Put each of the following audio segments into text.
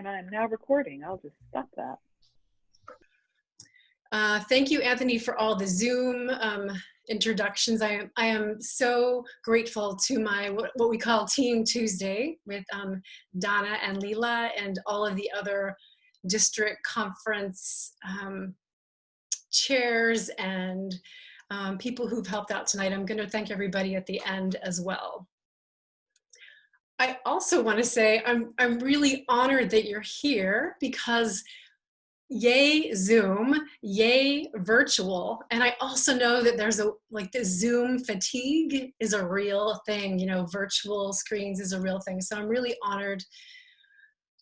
And I'm now recording. I'll just stop that. Thank you, Anthony, for all the Zoom introductions. I am so grateful to my, what we call Team Tuesday with Donna and Leela and all of the other district conference chairs and people who've helped out tonight. I'm going to thank everybody at the end as well. I also want to say I'm really honored that you're here because yay Zoom, yay virtual. And I also know that there's the Zoom fatigue is a real thing, you know, virtual screens is a real thing. So I'm really honored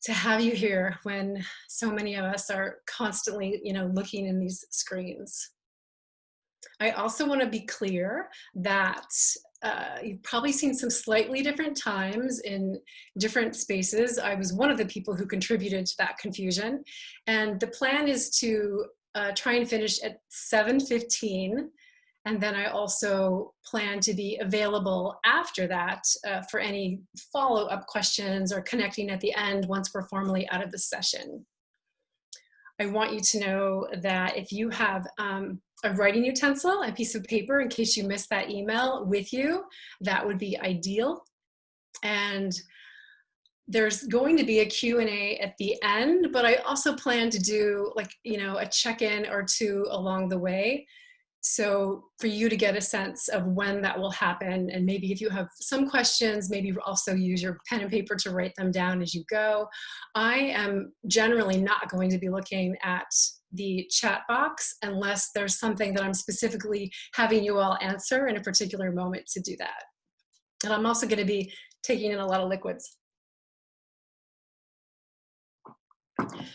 to have you here when so many of us are constantly, you know, looking in these screens. I also want to be clear that you've probably seen some slightly different times in different spaces. I was one of the people who contributed to that confusion. And the plan is to try and finish at 7:15. And then I also plan to be available after that for any follow-up questions or connecting at the end once we're formally out of the session. I want you to know that if you have a writing utensil, a piece of paper, in case you missed that email with you, that would be ideal. And there's going to be a Q&A at the end, but I also plan to do a check-in or two along the way. So for you to get a sense of when that will happen, and maybe if you have some questions, maybe also use your pen and paper to write them down as you go. I am generally not going to be looking at the chat box unless there's something that I'm specifically having you all answer in a particular moment to do that. And I'm also going to be taking in a lot of liquids.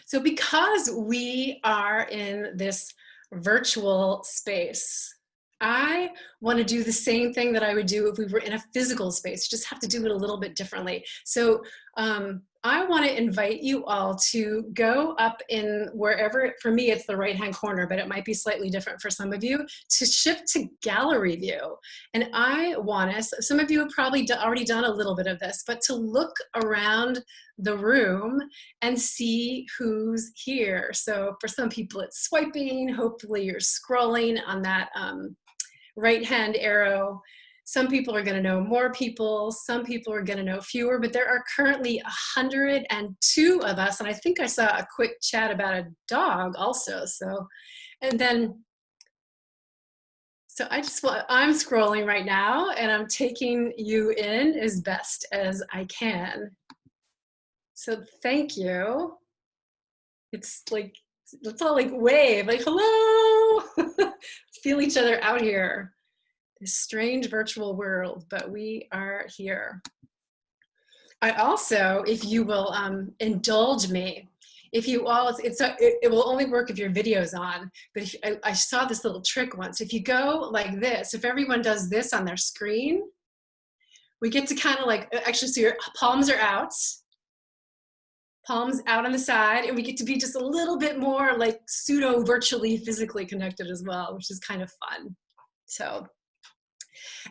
So because we are in this virtual space, I want to do the same thing that I would do if we were in a physical space, just have to do it a little bit differently. So I want to invite you all to go up in wherever, for me it's the right-hand corner, but it might be slightly different for some of you, to shift to gallery view. And I want us, some of you have probably already done a little bit of this, but to look around the room and see who's here. So for some people it's swiping, hopefully you're scrolling on that right-hand arrow. Some people are going to know more people, some people are going to know fewer, but there are currently 102 of us, and I think I saw a quick chat about a dog also. So, and then, so I'm scrolling right now, and I'm taking you in as best as I can. So thank you. It's like, let's all like wave, like hello, feel each other out here. This strange virtual world, but we are here. I also, if you will indulge me, if you all, it will only work if your video's on, but if, I saw this little trick once. If you go like this, if everyone does this on their screen, we get to kind of like, actually, so your palms are out on the side, and we get to be just a little bit more like pseudo virtually physically connected as well, which is kind of fun. So,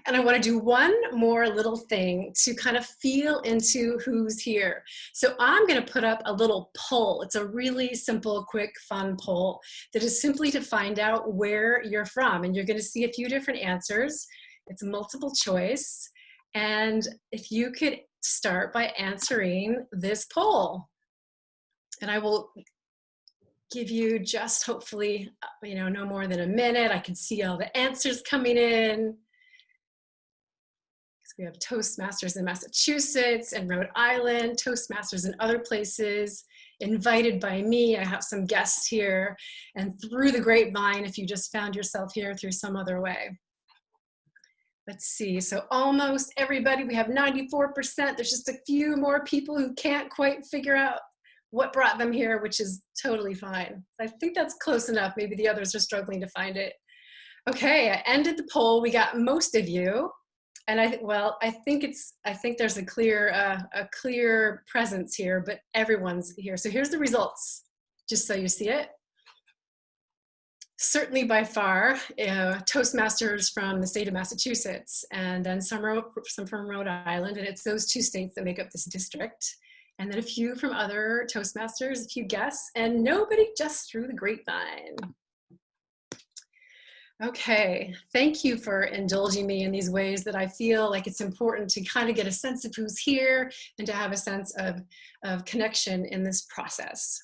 and I want to do one more little thing to kind of feel into who's here. So I'm going to put up a little poll. It's a really simple, quick, fun poll that is simply to find out where you're from. And you're going to see a few different answers. It's multiple choice. And if you could start by answering this poll. And I will give you just hopefully, no more than a minute. I can see all the answers coming in. We have Toastmasters in Massachusetts and Rhode Island, Toastmasters in other places, invited by me. I have some guests here, and through the grapevine if you just found yourself here through some other way. Let's see, so almost everybody, we have 94%. There's just a few more people who can't quite figure out what brought them here, which is totally fine. I think that's close enough. Maybe the others are struggling to find it. Okay, I ended the poll. We got most of you. And I think there's a clear presence here, but everyone's here. So here's the results, just so you see it. Certainly by far, Toastmasters from the state of Massachusetts, and then some from Rhode Island, and it's those two states that make up this district. and then a few from other Toastmasters, a few guests, and nobody just through the grapevine. Okay, thank you for indulging me in these ways that I feel like it's important to kind of get a sense of who's here and to have a sense of connection in this process.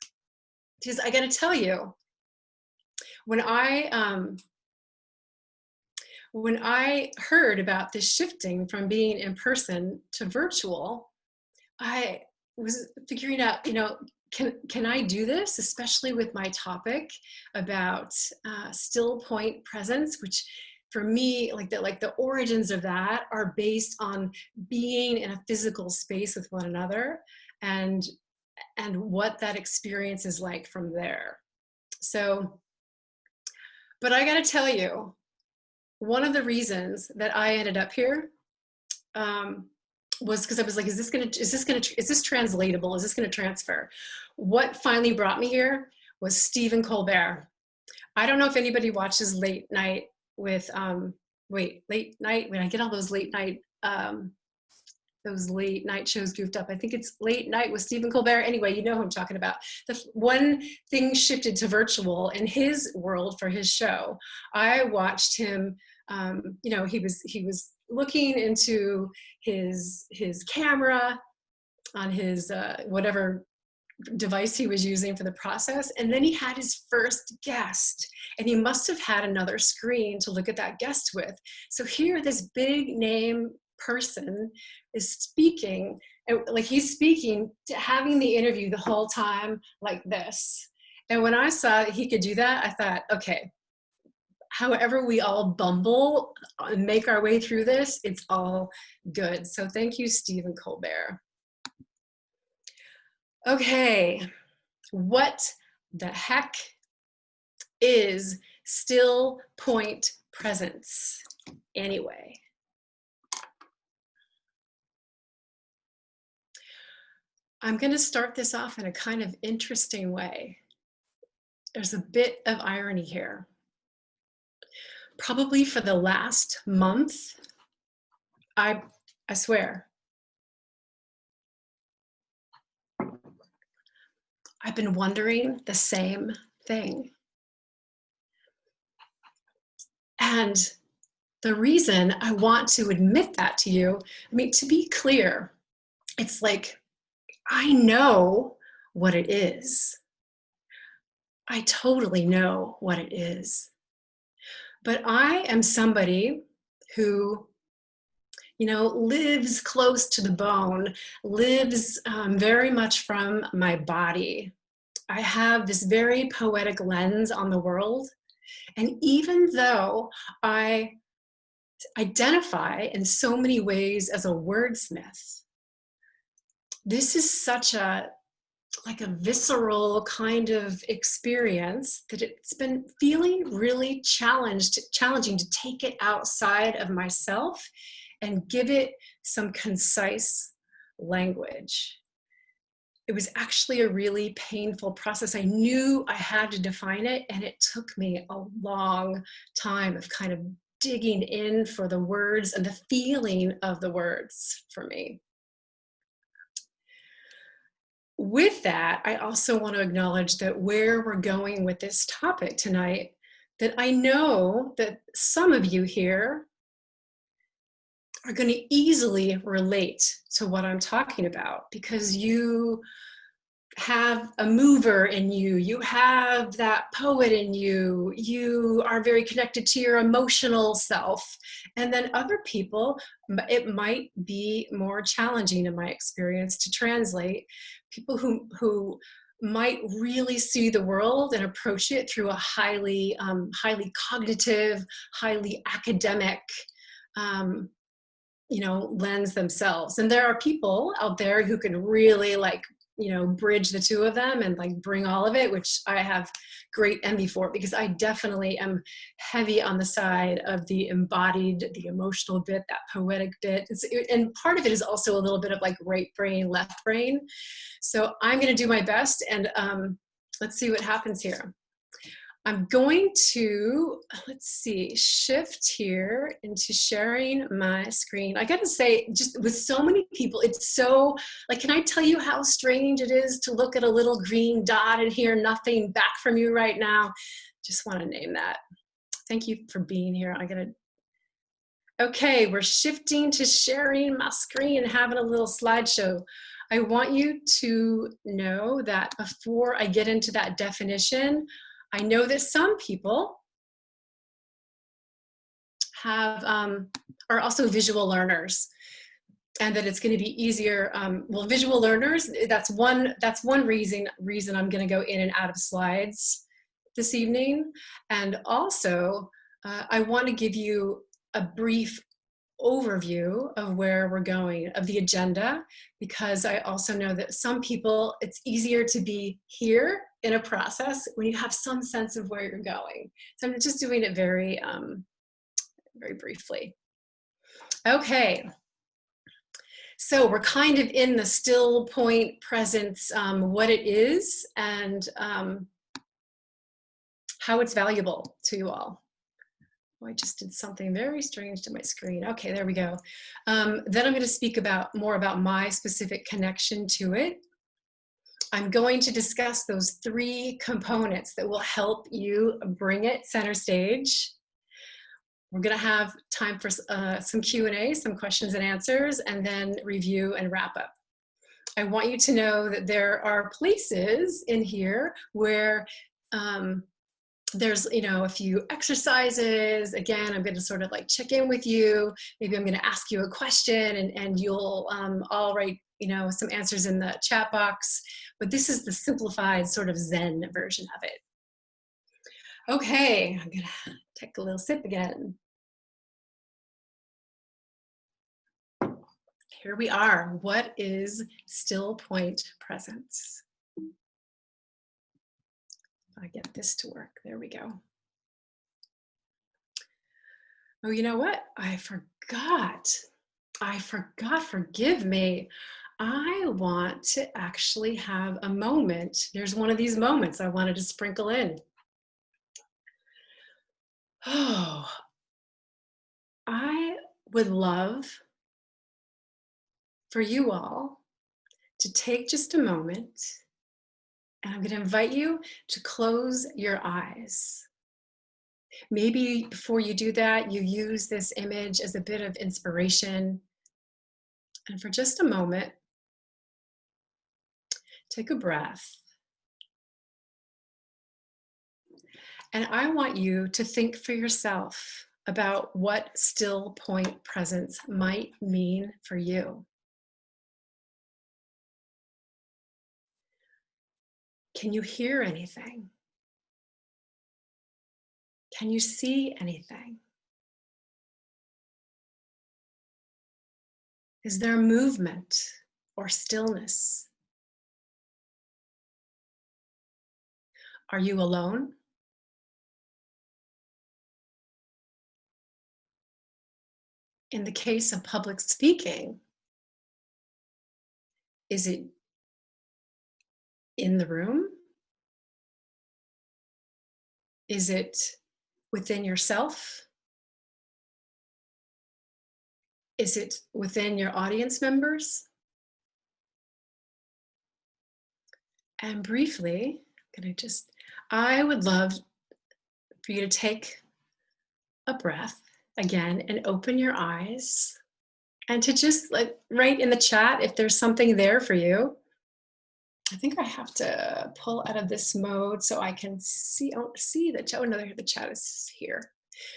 Because I gotta tell you, when I heard about this shifting from being in person to virtual, I was figuring out, you know, can I do this, especially with my topic about stillpoint presence, which for me, like the origins of that are based on being in a physical space with one another and what that experience is like from there. So, but I gotta tell you, one of the reasons that I ended up here was because I was like, is this translatable? Is this gonna transfer? What finally brought me here was Stephen Colbert. I don't know if anybody watches Late Night with, Late Night, when I get all those late night shows goofed up. I think it's Late Night with Stephen Colbert. Anyway, you know who I'm talking about. The one thing shifted to virtual in his world for his show. I watched him, you know, he was looking into his camera on his whatever device he was using for the process, and then he had his first guest, and he must have had another screen to look at that guest with. So here this big name person is speaking, and like he's speaking to having the interview the whole time like this. And when I saw that he could do that, I thought, okay, however we all bumble and make our way through this, it's all good. So thank you, Stephen Colbert. Okay, what the heck is stillpoint presence anyway? I'm going to start this off in a kind of interesting way. There's a bit of irony here. Probably for the last month, I swear, I've been wondering the same thing. And the reason I want to admit that to you, I mean, to be clear, it's like, I know what it is. I totally know what it is. But I am somebody who, you know, lives close to the bone, lives very much from my body. I have this very poetic lens on the world. And even though I identify in so many ways as a wordsmith, this is such like a visceral kind of experience that it's been feeling really challenging to take it outside of myself and give it some concise language. It was actually a really painful process. I knew I had to define it, and it took me a long time of kind of digging in for the words and the feeling of the words for me. With that, I also want to acknowledge that where we're going with this topic tonight, that I know that some of you here are going to easily relate to what I'm talking about, because you have a mover in you, you have that poet in you, you are very connected to your emotional self. And then other people, it might be more challenging in my experience to translate. People who might really see the world and approach it through a highly cognitive, highly academic, you know, lens themselves. And there are people out there who can really, like, you know, bridge the two of them and like bring all of it, which I have great envy for, because I definitely am heavy on the side of the embodied, the emotional bit, that poetic bit. And part of it is also a little bit of like right brain, left brain. So I'm going to do my best, and let's see what happens here. I'm going to, let's see, shift here into sharing my screen. I gotta say, just with so many people, it's so, like, can I tell you how strange it is to look at a little green dot and hear nothing back from you right now? Just wanna name that. Thank you for being here. Okay, we're shifting to sharing my screen and having a little slideshow. I want you to know that before I get into that definition, I know that some people are also visual learners, and that it's going to be easier. Well, visual learners, that's one reason I'm going to go in and out of slides this evening. And also, I want to give you a brief overview of where we're going, of the agenda, because I also know that some people, it's easier to be here in a process when you have some sense of where you're going. So I'm just doing it very, very briefly. Okay. So we're kind of in the still point presence, what it is and how it's valuable to you all. Oh, I just did something very strange to my screen. Okay, there we go. Then I'm going to speak more about my specific connection to it. I'm going to discuss those 3 components that will help you bring it center stage. We're going to have time for some Q&A, some questions and answers, and then review and wrap up. I want you to know that there are places in here where there's, you know, a few exercises. Again, I'm going to sort of like check in with you. Maybe I'm going to ask you a question and you'll all write, you know, some answers in the chat box. But this is the simplified sort of Zen version of it. Okay, I'm going to take a little sip again. Here we are. What is still point presence? I get this to work. There we go. Oh, you know what? I forgot. Forgive me. I want to actually have a moment. There's one of these moments I wanted to sprinkle in. Oh, I would love for you all to take just a moment, and I'm going to invite you to close your eyes. Maybe before you do that, you use this image as a bit of inspiration. And for just a moment, take a breath. And I want you to think for yourself about what still point presence might mean for you. Can you hear anything? Can you see anything? Is there movement or stillness? Are you alone? In the case of public speaking, is it in the room? Is it within yourself? Is it within your audience members? And briefly, I would love for you to take a breath again and open your eyes, and to just like write in the chat if there's something there for you. I think I have to pull out of this mode so I can see the chat. Oh no, the chat is here.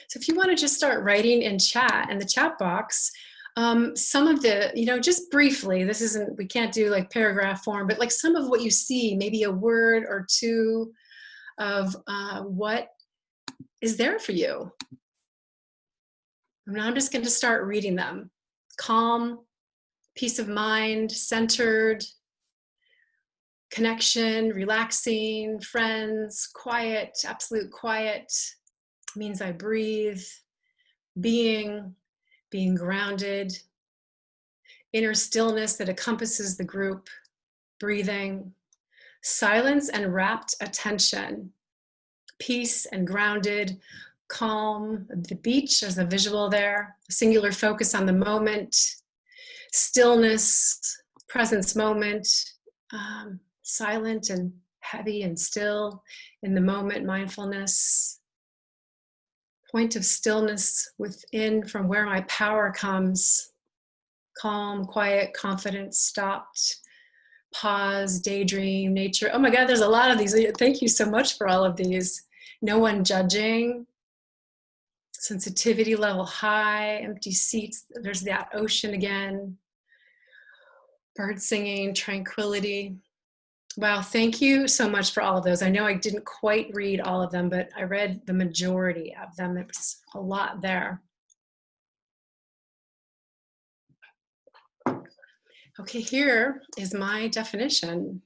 So if you want to just start writing in chat, in the chat box, some of the, you know, just briefly, this isn't, we can't do like paragraph form, but like some of what you see, maybe a word or two of what is there for you. And I'm just going to start reading them. Calm, peace of mind, centered, connection, relaxing, friends, quiet, absolute quiet, means I breathe, being grounded, inner stillness that encompasses the group, breathing, silence and rapt attention, peace and grounded, calm. The beach, there's a visual there. Singular focus on the moment. Stillness, presence moment. Silent and heavy and still in the moment, mindfulness. Point of stillness within from where my power comes. Calm, quiet, confident, stopped, pause, daydream, nature. Oh my God, there's a lot of these. Thank you so much for all of these. No one judging. Sensitivity level high, empty seats. There's that ocean again. Bird singing, tranquility. Wow, thank you so much for all of those. I know I didn't quite read all of them, but I read the majority of them. It was a lot there. Okay, here is my definition.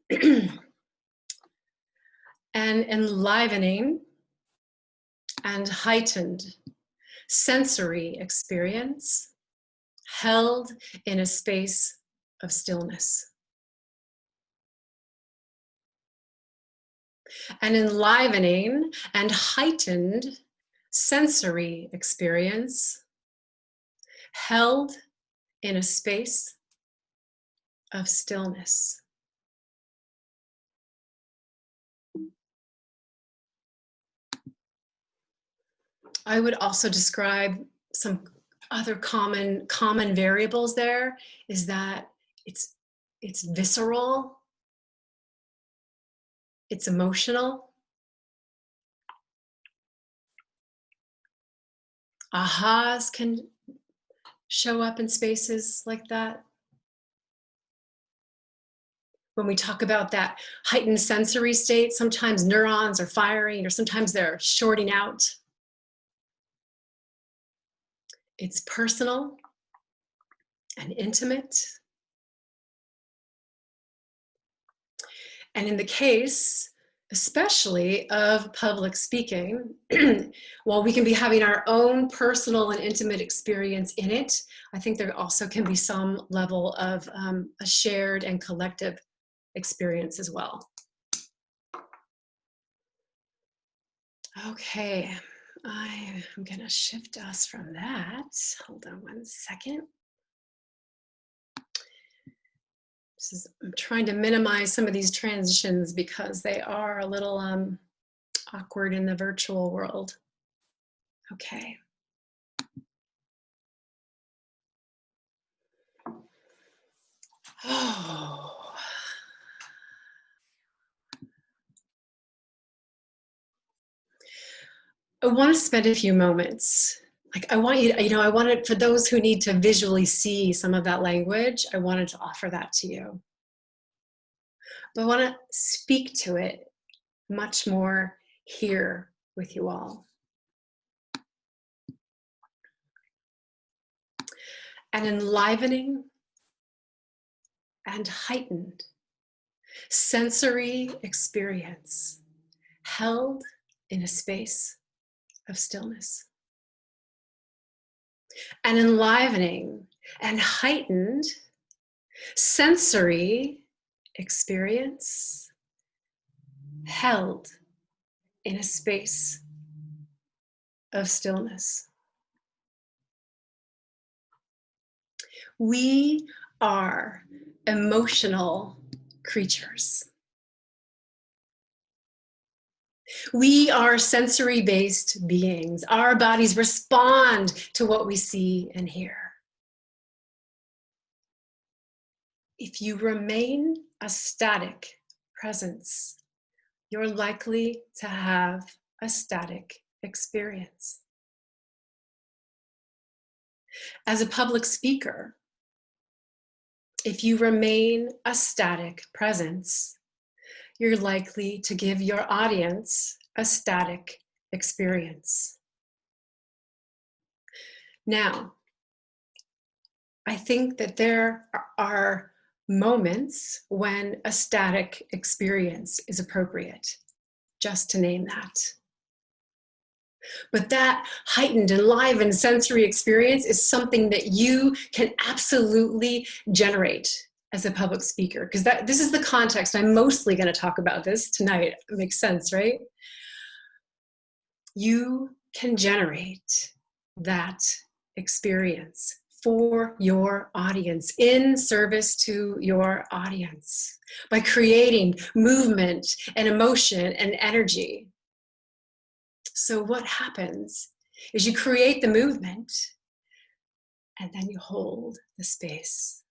An enlivening and heightened sensory experience held in a space of stillness. An enlivening and heightened sensory experience held in a space of stillness. I would also describe some other common variables there is that it's visceral, it's emotional. Ahas can show up in spaces like that. When we talk about that heightened sensory state, sometimes neurons are firing or sometimes they're shorting out. It's personal and intimate. And in the case, especially of public speaking, while we can be having our own personal and intimate experience in it, I think there also can be some level of a shared and collective experience as well. Okay, I'm gonna shift us from that. Hold on one second. I'm trying to minimize some of these transitions because they are a little awkward in the virtual world. Okay. Oh. I want to spend a few moments. Like I want you to, I wanted for those who need to visually see some of that language, I wanted to offer that to you. But I want to speak to it much more here with you all. An enlivening and heightened sensory experience held in a space of stillness. An enlivening and heightened sensory experience held in a space of stillness. We are emotional creatures. We are sensory-based beings. Our bodies respond to what we see and hear. If you remain a static presence, you're likely to have a static experience. As a public speaker, if you remain a static presence, you're likely to give your audience a static experience. Now, I think that there are moments when a static experience is appropriate, just to name that. But that heightened, enlivened sensory experience is something that you can absolutely generate as a public speaker, because this is the context. I'm mostly going to talk about this tonight. It makes sense, right? You can generate that experience for your audience, in service to your audience, by creating movement and emotion and energy. So what happens is you create the movement and then you hold the space.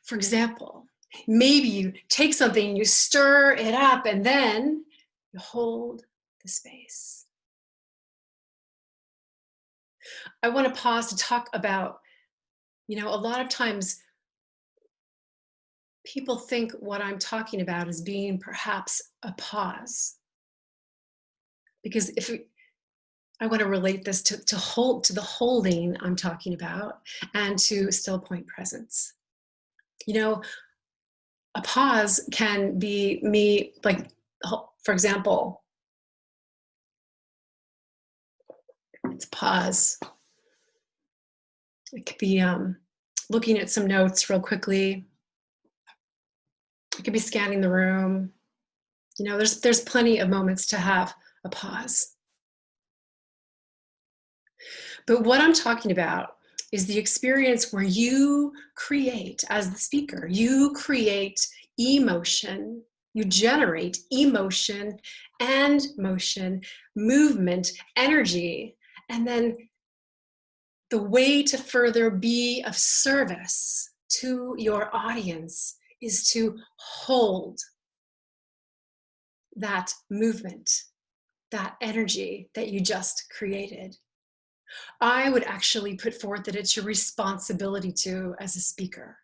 For example, maybe you take something, you stir it up, and then you hold the space. I want to pause to talk about, a lot of times people think what I'm talking about is being perhaps a pause. Because I want to relate this to the holding I'm talking about, and to stillpoint presence. A pause can be me, like, for example, it's a pause. It could be looking at some notes real quickly. It could be scanning the room. There's plenty of moments to have a pause. But what I'm talking about is the experience where you create, as the speaker, you create emotion, you generate emotion and motion, movement, energy, and then the way to further be of service to your audience is to hold that movement, that energy that you just created. I would actually put forth that it's your responsibility to, as a speaker.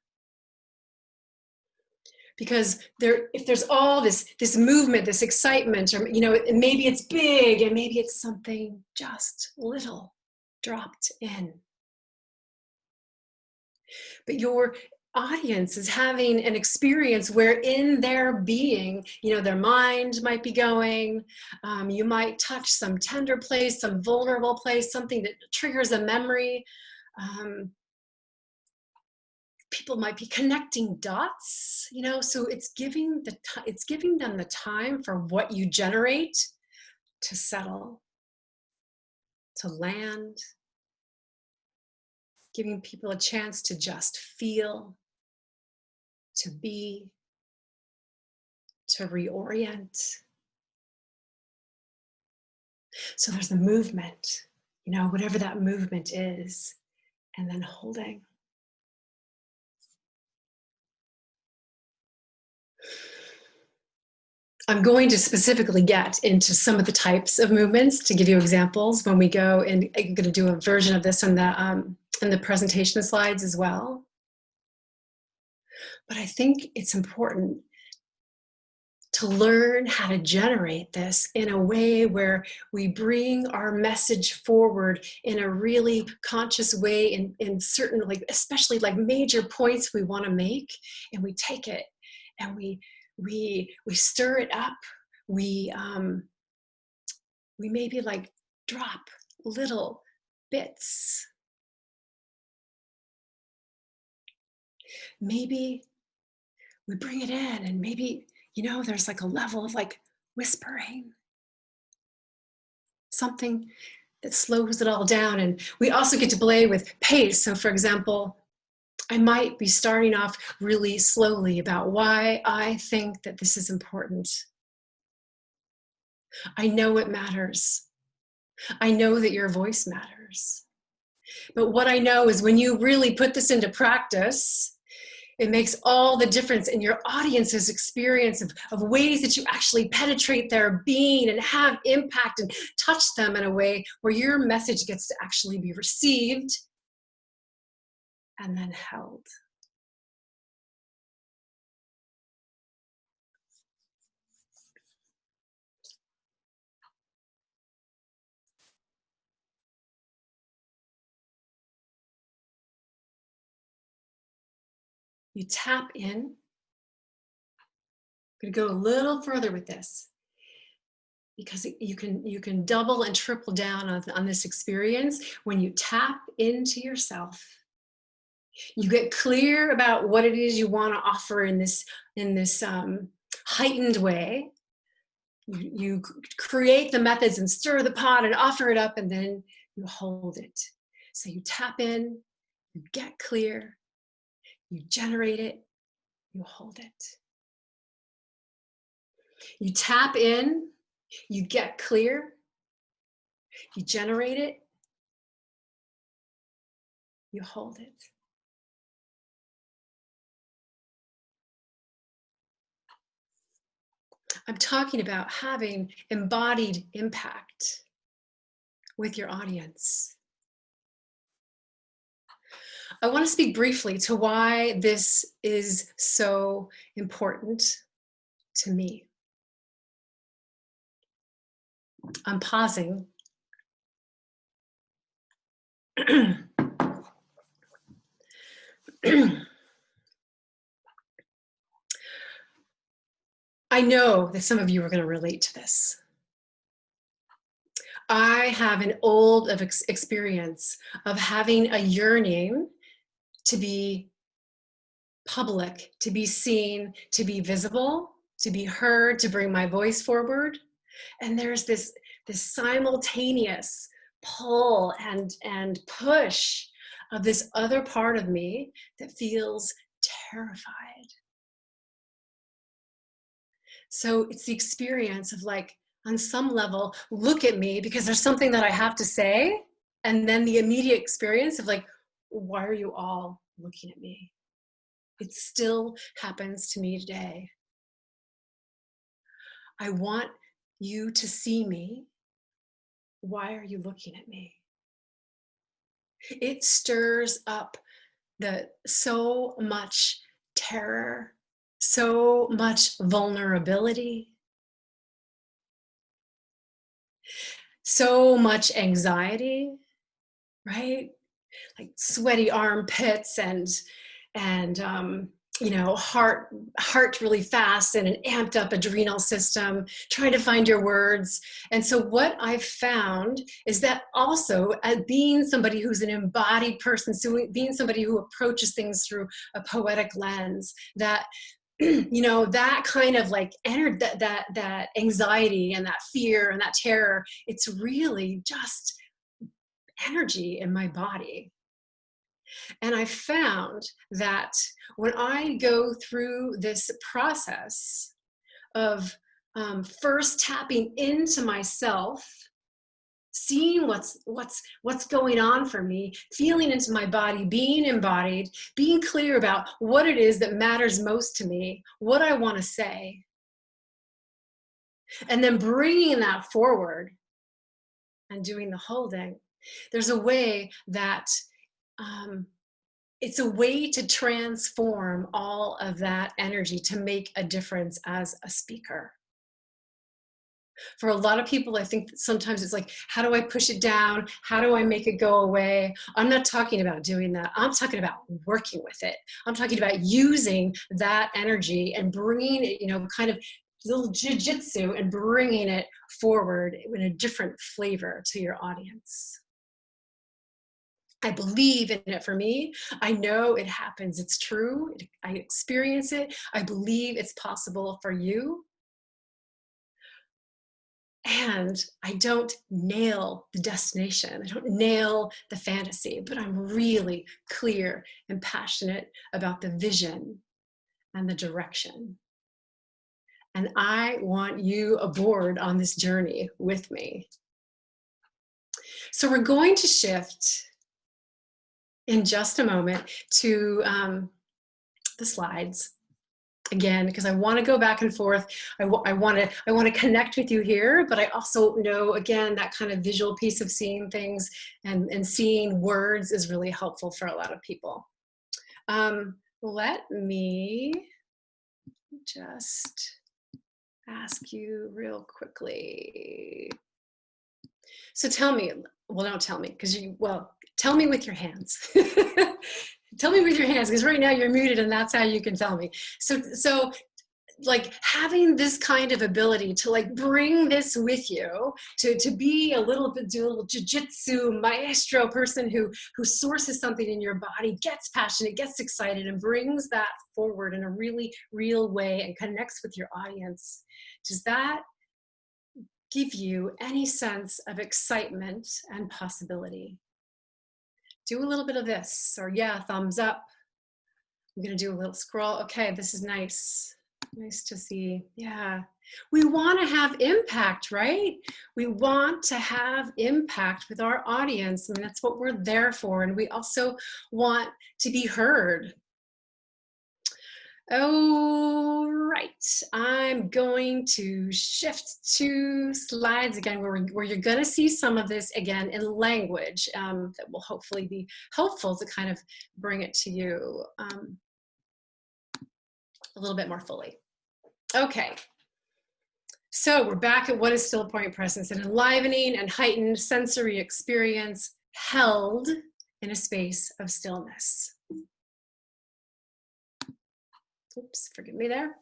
Because if there's all this movement, this excitement, or maybe it's big and maybe it's something just little dropped in. But your audience is having an experience where in their being, their mind might be going, you might touch some tender place, some vulnerable place, something that triggers a memory. People might be connecting dots, so it's giving them the time for what you generate to settle, to land, giving people a chance to just feel, to be, to reorient. So there's the movement, whatever that movement is, and then holding. I'm going to specifically get into some of the types of movements to give you examples when we go, and I'm going to do a version of this in the presentation slides as well. But I think it's important to learn how to generate this in a way where we bring our message forward in a really conscious way in certain, especially major points we want to make, and we take it and we stir it up. We maybe drop little bits. Maybe we bring it in, and maybe, there's a level of whispering, something that slows it all down. And we also get to play with pace. So for example, I might be starting off really slowly about why I think that this is important. I know it matters. I know that your voice matters. But what I know is when you really put this into practice, it makes all the difference in your audience's experience of ways that you actually penetrate their being and have impact and touch them in a way where your message gets to actually be received and then held. You tap in. I'm going to go a little further with this because you can double and triple down on this experience when you tap into yourself You get clear about what it is you want to offer in this heightened way. You create the methods and stir the pot and offer it up, and then you hold it. So you tap in, you get clear, you generate it, you hold it. You tap in, you get clear, you generate it, you hold it. I'm talking about having embodied impact with your audience. I want to speak briefly to why this is so important to me. I'm pausing. I know that some of you are going to relate to this. I have an old experience of having a yearning to be public, to be seen, to be visible, to be heard, to bring my voice forward. And there's this simultaneous pull and push of this other part of me that feels terrified. So it's the experience of, like, on some level, look at me because there's something that I have to say. And then the immediate experience of, like, why are you all looking at me? It still happens to me today. I want you to see me. Why are you looking at me? It stirs up so much terror, so much vulnerability, so much anxiety, right? Like sweaty armpits and you know, heart really fast and an amped up adrenal system, trying to find your words. And so what I've found is that also, as being somebody who's an embodied person, so being somebody who approaches things through a poetic lens, that you know, that kind of like that anxiety and that fear and that terror, it's really just energy in my body. And I found that when I go through this process of first tapping into myself, seeing what's going on for me, feeling into my body, being embodied, being clear about what it is that matters most to me, what I want to say, and then bringing that forward and doing the holding, there's a way that it's a way to transform all of that energy to make a difference as a speaker. For a lot of people, I think that sometimes it's like, how do I push it down? How do I make it go away? I'm not talking about doing that. I'm talking about working with it. I'm talking about using that energy and bringing it, you know, kind of little jiu-jitsu, and bringing it forward in a different flavor to your audience. I believe in it for me. I know it happens. It's true. I experience it. I believe it's possible for you. And I don't nail the destination. I don't nail the fantasy, but I'm really clear and passionate about the vision and the direction. And I want you aboard on this journey with me. So we're going to shift in just a moment to the slides again, because I want to go back and forth. I want to connect with you here, but I also know, again, that kind of visual piece of seeing things and seeing words is really helpful for a lot of people. Let me just ask you real quickly. So tell me, well, don't tell me, because tell me with your hands. Tell me with your hands, because right now you're muted and that's how you can tell me. So like having this kind of ability to like bring this with you, to be a little bit, do a little jujitsu maestro person who sources something in your body, gets passionate, gets excited, and brings that forward in a really real way and connects with your audience. Does that give you any sense of excitement and possibility? Do a little bit of this, or yeah, thumbs up. I'm gonna do a little scroll. Okay, this is nice. Nice to see. Yeah. We want to have impact, right? We want to have impact with our audience. I mean, that's what we're there for. And we also want to be heard. Oh, right. I'm going to shift to slides again where you're going to see some of this again in language that will hopefully be helpful to kind of bring it to you a little bit more fully. Okay. So we're back at what is Stillpoint presence, an enlivening and heightened sensory experience held in a space of stillness. Oops, forgive me there.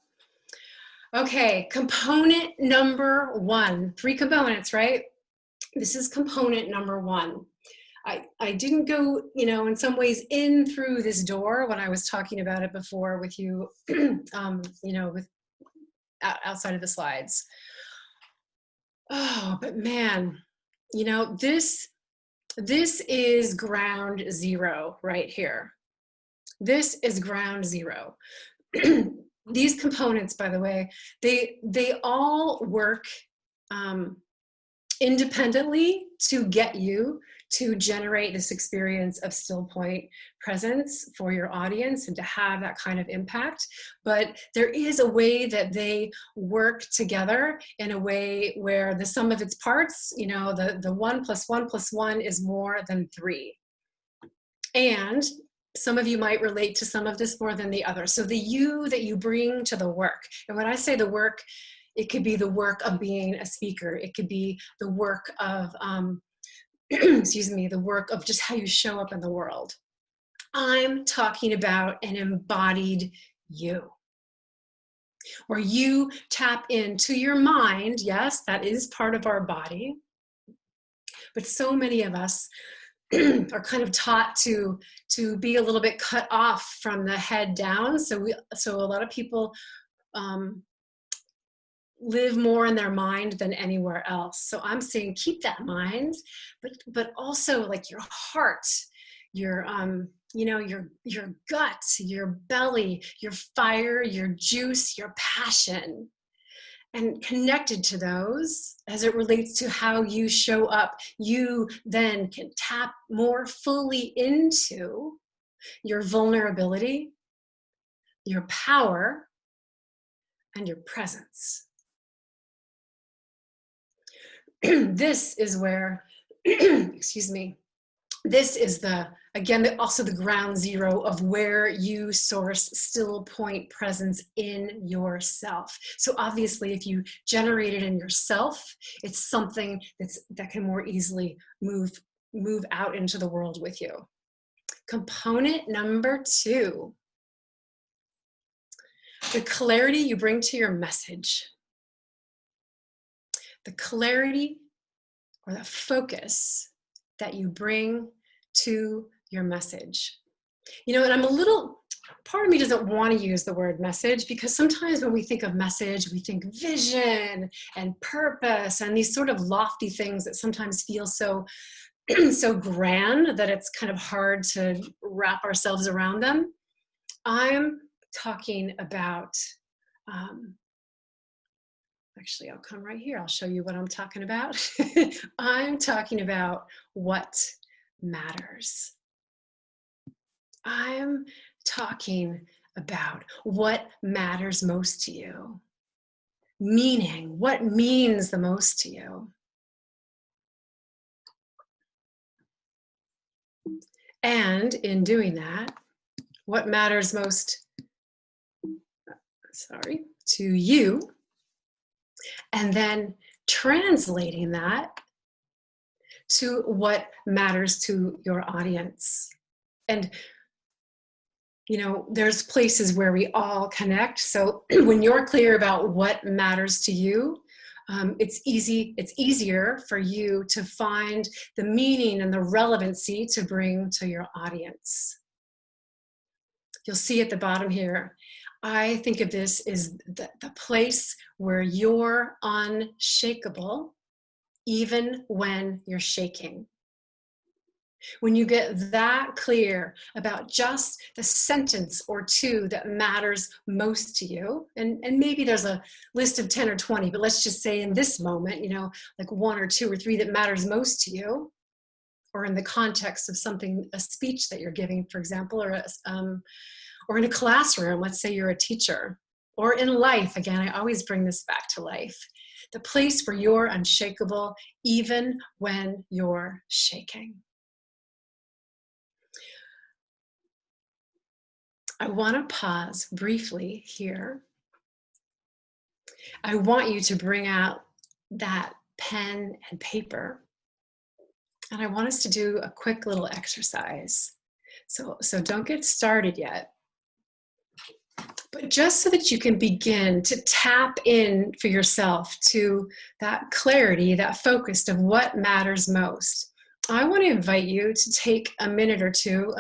Okay, component number 1. 3 components, right? This is component number 1. I didn't go, you know, in some ways in through this door when I was talking about it before with you, you know, with outside of the slides. Oh, but man, you know, this is ground zero right here. This is ground zero. These components, by the way, they all work independently to get you to generate this experience of Stillpoint presence for your audience and to have that kind of impact. But there is a way that they work together in a way where the sum of its parts, you know, the 1 + 1 + 1 is more than 3. And some of you might relate to some of this more than the other. So the you that you bring to the work, and when I say the work, it could be the work of being a speaker. It could be the work of, excuse me, the work of just how you show up in the world. I'm talking about an embodied you, where you tap into your mind. Yes, that is part of our body. But so many of us are kind of taught to be a little bit cut off from the head down. So a lot of people live more in their mind than anywhere else. So I'm saying keep that mind, but also like your heart, your you know, your gut, your belly, your fire, your juice, your passion. And connected to those as it relates to how you show up, you then can tap more fully into your vulnerability, your power, and your presence. This is where, excuse me, this is also the ground zero of where you source Stillpoint presence in yourself. So obviously, if you generate it in yourself, it's something that can more easily move out into the world with you. Component number 2, the clarity you bring to your message. The clarity or the focus that you bring to your message. You know, and I'm a little, part of me doesn't want to use the word message because sometimes when we think of message, we think vision and purpose and these sort of lofty things that sometimes feel so grand that it's kind of hard to wrap ourselves around them. I'm talking about, actually, I'll come right here. I'll show you what I'm talking about. I'm talking about what matters. I'm talking about what matters most to you. Meaning, what means the most to you. And in doing that, what matters most, to you, and then translating that to what matters to your audience. And you know, there's places where we all connect. So when you're clear about what matters to you, it's easier for you to find the meaning and the relevancy to bring to your audience. You'll see at the bottom here, I think of this as the place where you're unshakable, even when you're shaking. When you get that clear about just the sentence or two that matters most to you, and maybe there's a list of 10 or 20, but let's just say in this moment, you know, like 1 or 2 or 3 that matters most to you, or in the context of something, a speech that you're giving, for example, or in a classroom, let's say you're a teacher, or in life, again, I always bring this back to life, the place where you're unshakable, even when you're shaking. I want to pause briefly here. I want you to bring out that pen and paper. And I want us to do a quick little exercise. So don't get started yet. But just so that you can begin to tap in for yourself to that clarity, that focus of what matters most, I want to invite you to take a minute or two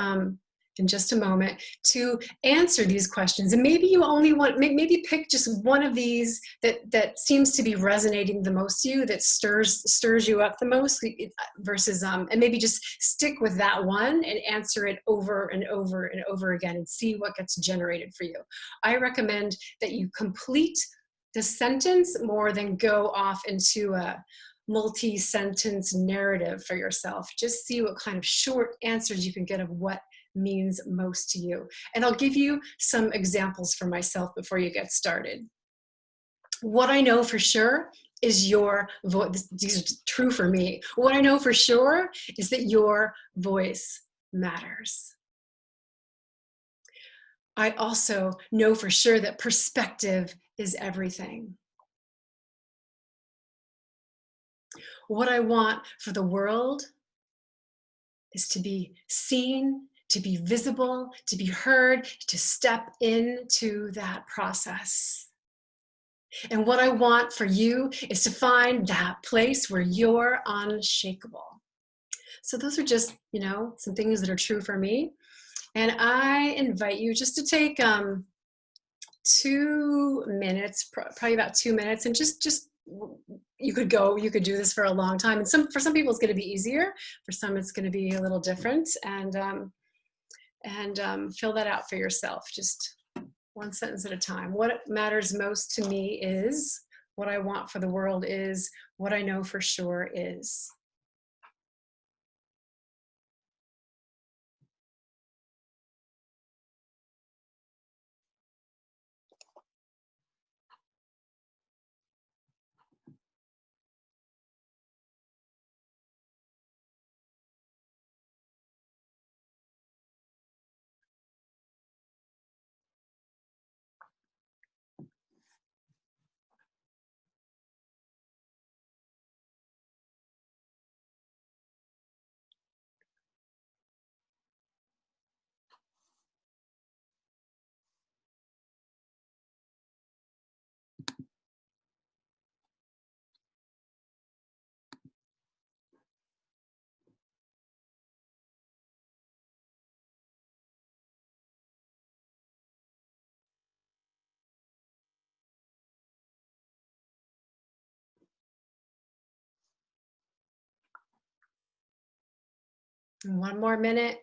in just a moment to answer these questions. And maybe you only want, maybe pick just one of these that seems to be resonating the most to you, that stirs you up the most, versus, and maybe just stick with that one and answer it over and over and over again and see what gets generated for you. I recommend that you complete the sentence more than go off into a multi-sentence narrative for yourself. Just see what kind of short answers you can get of what means most to you. And I'll give you some examples for myself before you get started. What I know for sure is your voice. These are true for me. What I know for sure is that your voice matters. I also know for sure that perspective is everything. What I want for the world is to be seen, to be visible, to be heard, to step into that process. And what I want for you is to find that place where you're unshakable. So those are just, you know, some things that are true for me. And I invite you just to take 2 minutes, probably about 2 minutes, and just you could do this for a long time. And for some people it's going to be easier. For some it's going to be a little different. And fill that out for yourself, just one sentence at a time. What matters most to me is, what I want for the world is, what I know for sure is. And 1 more minute.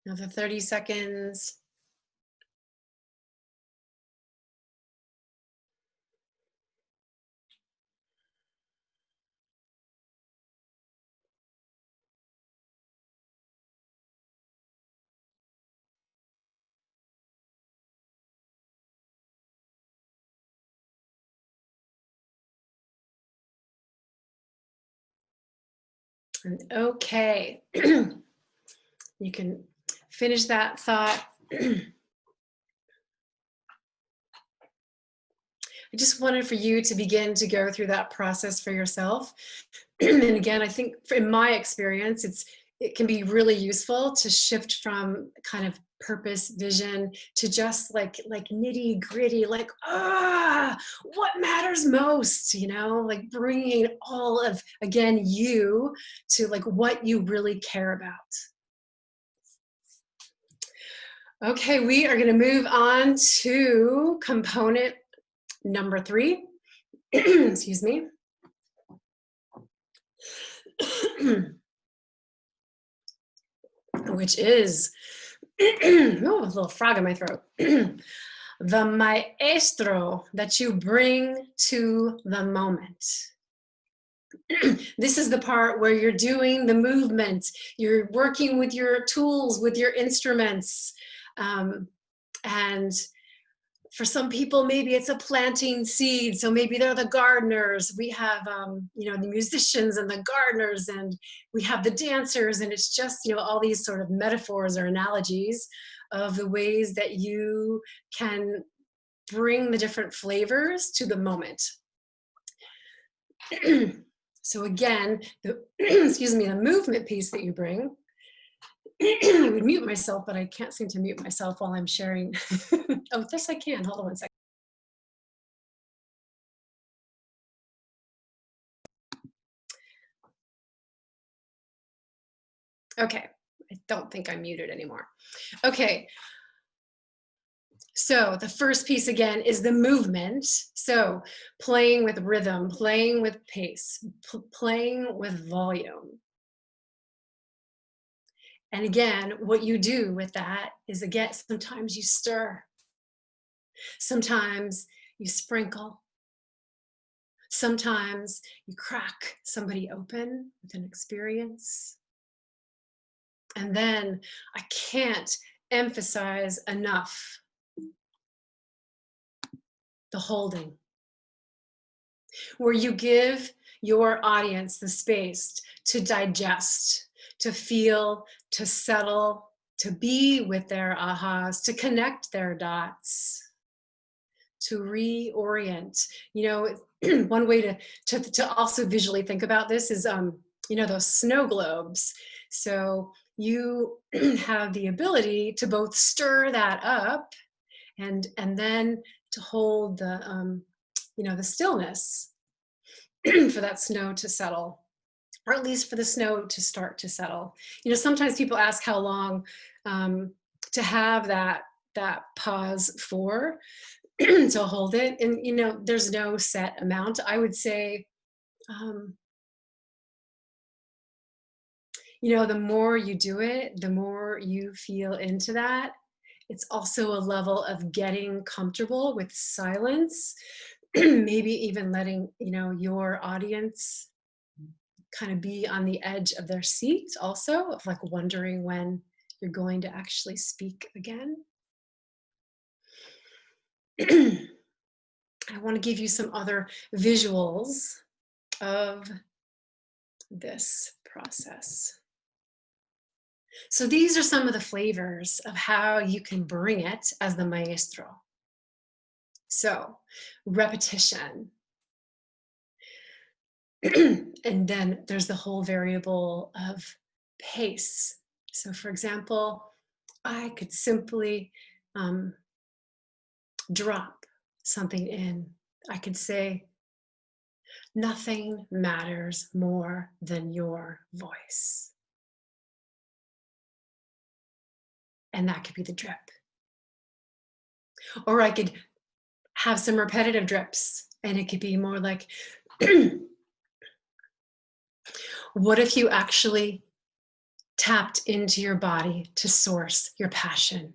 Another 30 seconds. And okay, you can finish that thought. I just wanted for you to begin to go through that process for yourself. And again, I think in my experience, it can be really useful to shift from kind of purpose vision to just like nitty gritty, like, what matters most, you know, like bringing all of, again, you to like what you really care about. Okay, we are going to move on to component number 3. Excuse me. Which is, oh, a little frog in my throat. The maestro that you bring to the moment. This is the part where you're doing the movement, you're working with your tools, with your instruments. And for some people, maybe it's a planting seed. So maybe they're the gardeners. We have, you know, the musicians and the gardeners, and we have the dancers. And it's just, you know, all these sort of metaphors or analogies of the ways that you can bring the different flavors to the moment. So again, excuse me, the movement piece that you bring, I would mute myself, but I can't seem to mute myself while I'm sharing. Oh, this I can. Hold on one second. Okay, I don't think I'm muted anymore. Okay, so the first piece again is the movement. So playing with rhythm, playing with pace, playing with volume. And again, what you do with that is, again, sometimes you stir, sometimes you sprinkle, sometimes you crack somebody open with an experience. And then I can't emphasize enough the holding, where you give your audience the space to digest, to feel, to settle, to be with their ahas, to connect their dots, to reorient. You know, one way to also visually think about this is, you know, those snow globes. So you have the ability to both stir that up and then to hold the, you know, the stillness for that snow to settle, or at least for the snow to start to settle. You know, sometimes people ask how long to have that pause for, to hold it. And, you know, there's no set amount. I would say, you know, the more you do it, the more you feel into that. It's also a level of getting comfortable with silence, maybe even letting, you know, your audience kind of be on the edge of their seat also, of like wondering when you're going to actually speak again. I want to give you some other visuals of this process. So these are some of the flavors of how you can bring it as the maestro. So repetition. And then there's the whole variable of pace. So for example, I could simply drop something in. I could say, nothing matters more than your voice. And that could be the drip. Or I could have some repetitive drips, and it could be more like, what if you actually tapped into your body to source your passion?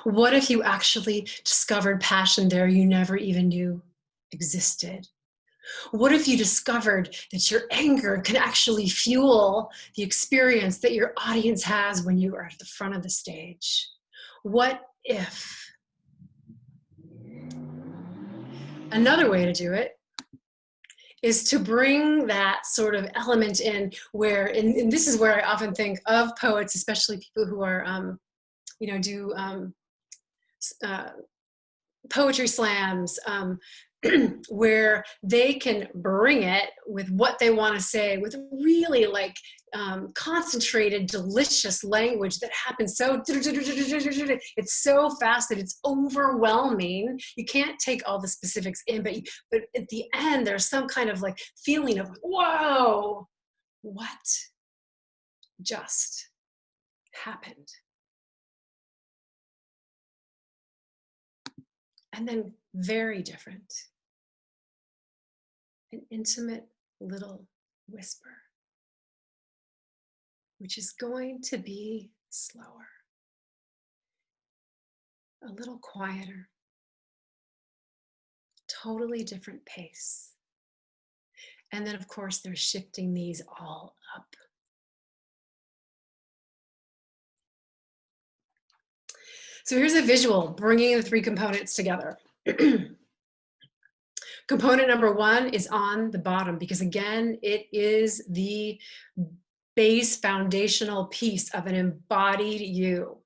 What if you actually discovered passion there you never even knew existed? What if you discovered that your anger can actually fuel the experience that your audience has when you are at the front of the stage? What if? Another way to do it is to bring that sort of element in where, and this is where I often think of poets, especially people who are, you know, do poetry slams, where they can bring it with what they want to say, with really like concentrated, delicious language that happens so, it's so fast that it's overwhelming. You can't take all the specifics in, but at the end, there's some kind of like feeling of, whoa, what just happened? And then very different, an intimate little whisper, which is going to be slower, a little quieter, totally different pace. And then of course they're shifting these all up. So here's a visual bringing the three components together. Component number one is on the bottom because again, it is the base foundational piece of an embodied you.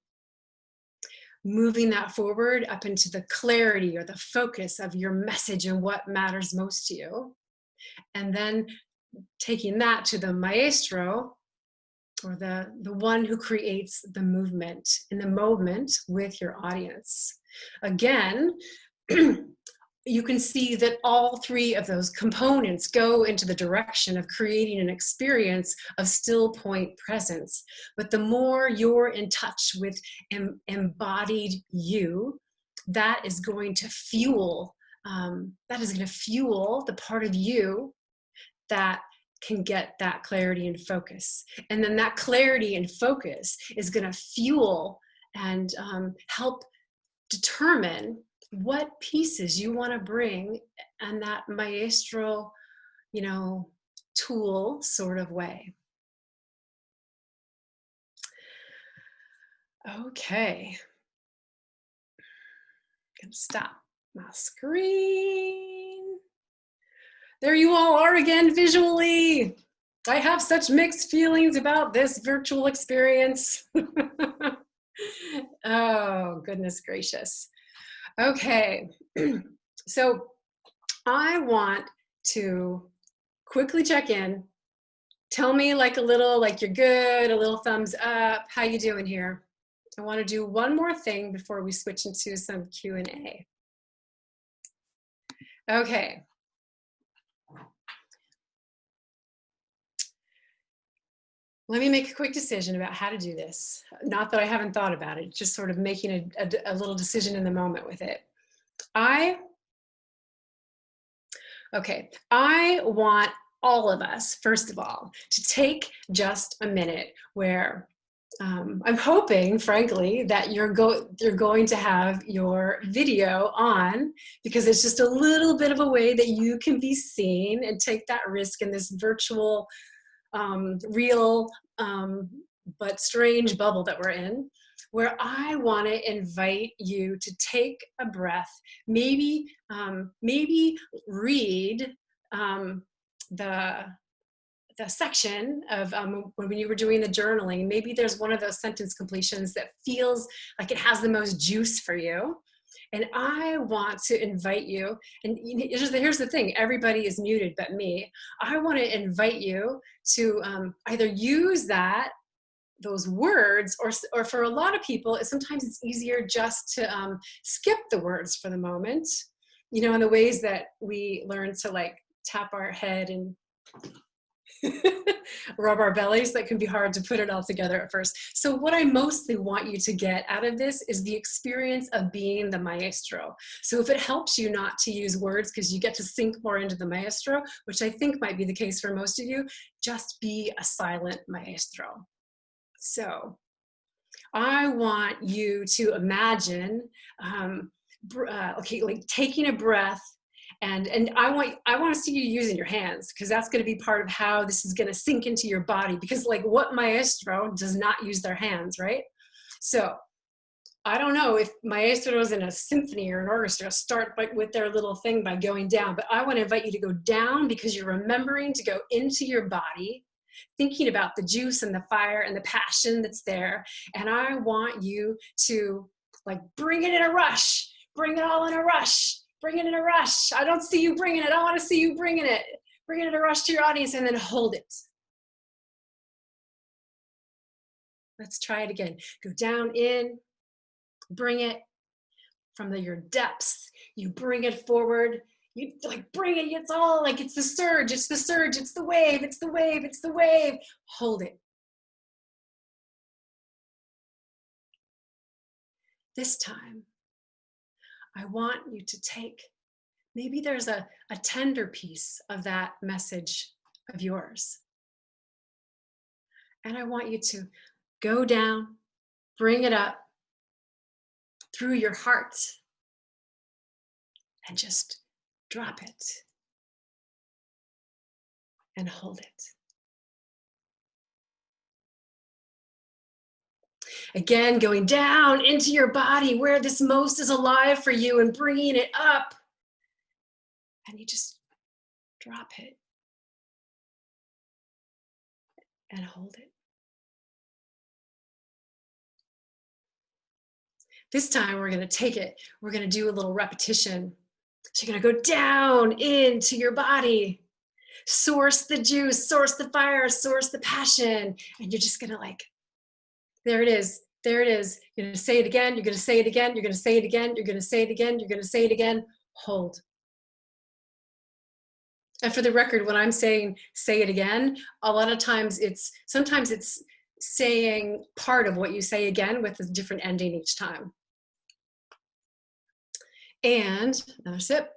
Moving that forward up into the clarity or the focus of your message and what matters most to you. And then taking that to the maestro, or the one who creates the movement in the moment with your audience. Again, you can see that all three of those components go into the direction of creating an experience of still point presence. But the more you're in touch with embodied you, that is going to fuel, the part of you that can get that clarity and focus. And then that clarity and focus is going to fuel and help determine what pieces you want to bring in that maestro, you know, tool sort of way. Okay. I'm going to stop my screen. There you all are again visually. I have such mixed feelings about this virtual experience. Oh, goodness gracious. Okay, so I want to quickly check in. Tell me like a little, like you're good, a little thumbs up. How you doing here? I want to do one more thing before we switch into some Q&A. Okay. Let me make a quick decision about how to do this. Not that I haven't thought about it, just sort of making a little decision in the moment with it. I want all of us, first of all, to take just a minute where I'm hoping, frankly, that you're going to have your video on, because it's just a little bit of a way that you can be seen and take that risk in this virtual real but strange bubble that we're in, where I want to invite you to take a breath, maybe read the section of when you were doing the journaling. Maybe there's one of those sentence completions that feels like it has the most juice for you. And I want to invite you, and here's the thing, everybody is muted but me. I want to invite you to either use those words, or for a lot of people, sometimes it's easier just to skip the words for the moment, you know, in the ways that we learn to like tap our head and rub our bellies. That can be hard to put it all together at first. So what I mostly want you to get out of this is the experience of being the maestro. So if it helps you not to use words because you get to sink more into the maestro, which I think might be the case for most of you, just be a silent maestro. So I want you to imagine, like taking a breath. And I want to see you using your hands, because that's going to be part of how this is going to sink into your body, because like what maestro does not use their hands, right? So I don't know if maestros in a symphony or an orchestra start with their little thing by going down, but I want to invite you to go down because you're remembering to go into your body, thinking about the juice and the fire and the passion that's there. And I want you to like bring it in a rush, bring it all in a rush, bring it in a rush. I don't see you bringing it. I want to see you bringing it. Bring it in a rush to your audience and then hold it. Let's try it again. Go down in. Bring it from your depths. You bring it forward. You like bring it. It's all like it's the surge. It's the surge. It's the wave. It's the wave. It's the wave. Hold it. This time, I want you to take, maybe there's a tender piece of that message of yours. And I want you to go down, bring it up, through your heart and just drop it and hold it. Again, going down into your body where this most is alive for you and bringing it up. And you just drop it and hold it. This time we're going to take it. We're going to do a little repetition. So you're going to go down into your body, source the juice, source the fire, source the passion. And you're just going to like, there it is. There it is. You're going to say it again. You're going to say it again. You're going to say it again. You're going to say it again. You're going to say it again. Hold. And for the record, when I'm saying say it again, a lot of times sometimes it's saying part of what you say again with a different ending each time. And another sip.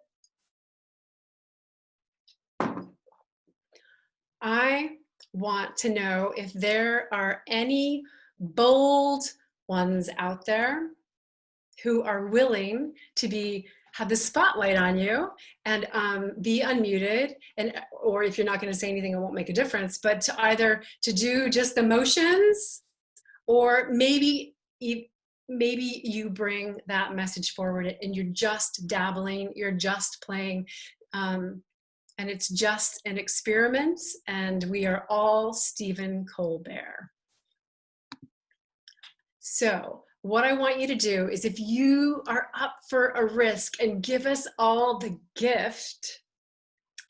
I want to know if there are any bold ones out there who are willing to have the spotlight on you and be unmuted, or if you're not going to say anything, it won't make a difference, but to either to do just the motions, or maybe you bring that message forward and you're just dabbling, you're just playing, and it's just an experiment, and we are all Stephen Colbert. So what I want you to do is, if you are up for a risk and give us all the gift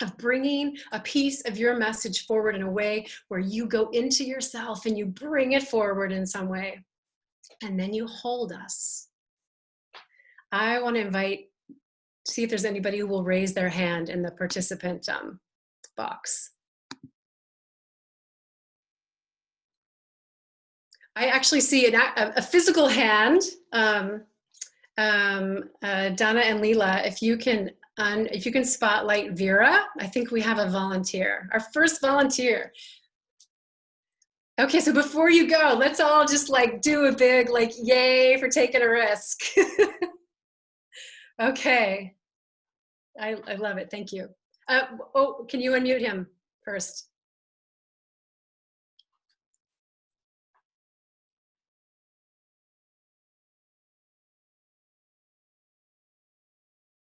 of bringing a piece of your message forward in a way where you go into yourself and you bring it forward in some way, and then you hold us. I want to see if there's anybody who will raise their hand in the participant box. I actually see a physical hand. Donna and Leela, if you can spotlight Vera, I think we have a volunteer, our first volunteer. Okay, so before you go, let's all just like do a big like yay for taking a risk. Okay, I love it, thank you. Oh, can you unmute him first?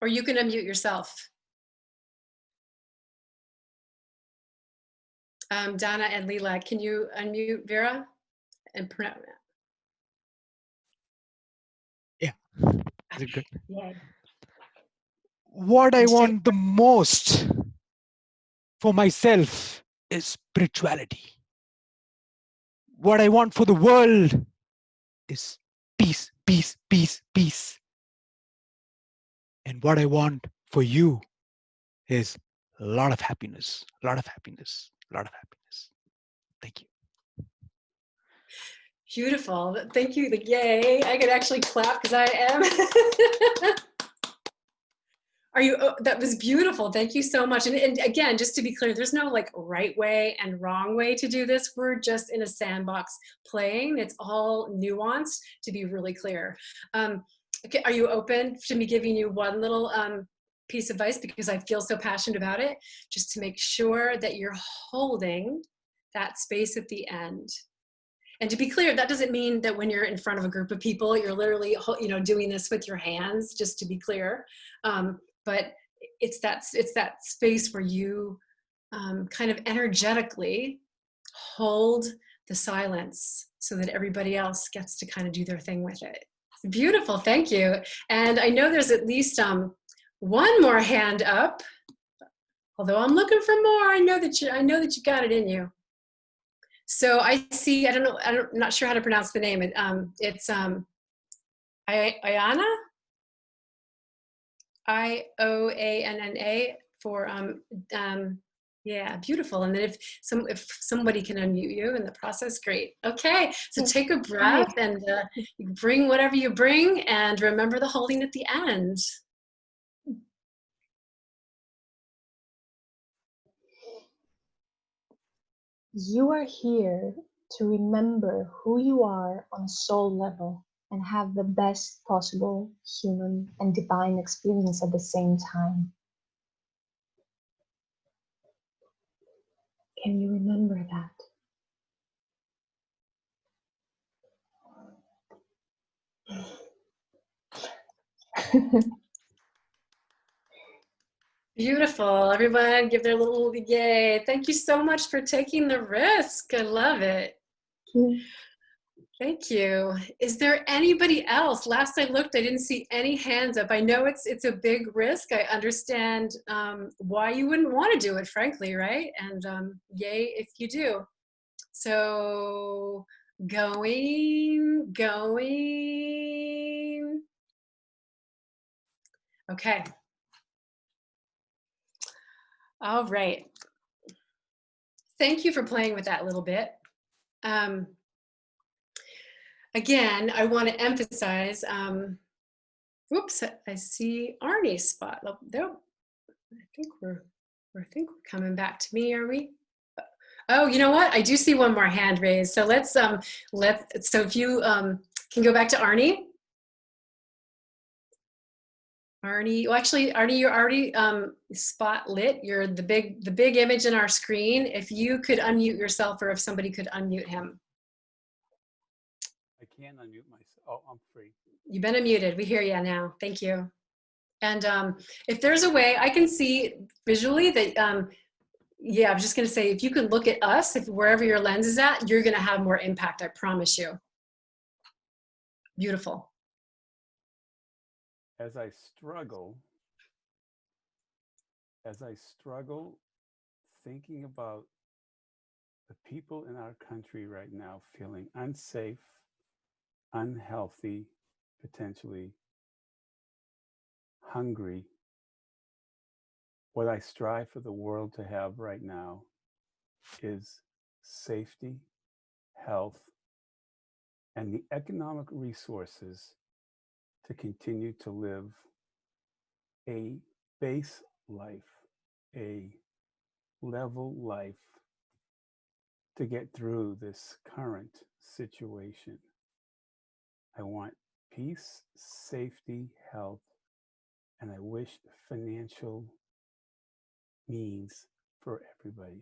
Or you can unmute yourself. Donna and Leela, can you unmute Vera? And yeah, is it good? Yeah. What I want the most for myself is spirituality. What I want for the world is peace, peace, peace, peace. And what I want for you is a lot of happiness, a lot of happiness, a lot of happiness. Thank you. Beautiful. Thank you. Yay. I could actually clap because I am. Are you? Oh, that was beautiful. Thank you so much. And again, just to be clear, there's no like right way and wrong way to do this. We're just in a sandbox playing. It's all nuanced, to be really clear. Okay, are you open to me giving you one little piece of advice, because I feel so passionate about it, just to make sure that you're holding that space at the end. And to be clear, that doesn't mean that when you're in front of a group of people, you're literally, you know, doing this with your hands, just to be clear. But it's that space where you kind of energetically hold the silence so that everybody else gets to kind of do their thing with it. Beautiful, thank you. And I know there's at least one more hand up, although I'm looking for more. I know that you got it in you. So I see, I'm not sure how to pronounce the name. It's Ayana, I-O-A-N-N-A for, yeah, beautiful. And then if somebody can unmute you in the process, great. Okay, so take a breath and bring whatever you bring, and remember the holding at the end. You are here to remember who you are on a soul level and have the best possible human and divine experience at the same time. Can you remember that? Beautiful. Everyone give their little yay. Thank you so much for taking the risk. I love it. Thank you. Is there anybody else? Last I looked, I didn't see any hands up. I know it's a big risk. I understand why you wouldn't want to do it, frankly, right? And yay if you do. So going. Okay. All right. Thank you for playing with that a little bit. Again, I want to emphasize, whoops, I see Arnie's spot. There, I think we're coming back to me, are we? Oh, you know what? I do see one more hand raised. So so if you can go back to Arnie. Arnie, well, actually, Arnie, you're already spot lit. You're the big image in our screen. If you could unmute yourself, or if somebody could unmute him. I can't unmute myself. Oh, I'm free. You've been unmuted. We hear you now. Thank you. And if there's a way, I can see visually that, yeah, I was just going to say, if you can look at us, if wherever your lens is at, you're going to have more impact. I promise you. Beautiful. As I struggle thinking about the people in our country right now feeling unsafe, unhealthy, potentially hungry, what I strive for the world to have right now is safety, health, and the economic resources to continue to live a base life, a level life, to get through this current situation. I want peace, safety, health, and I wish financial means for everybody.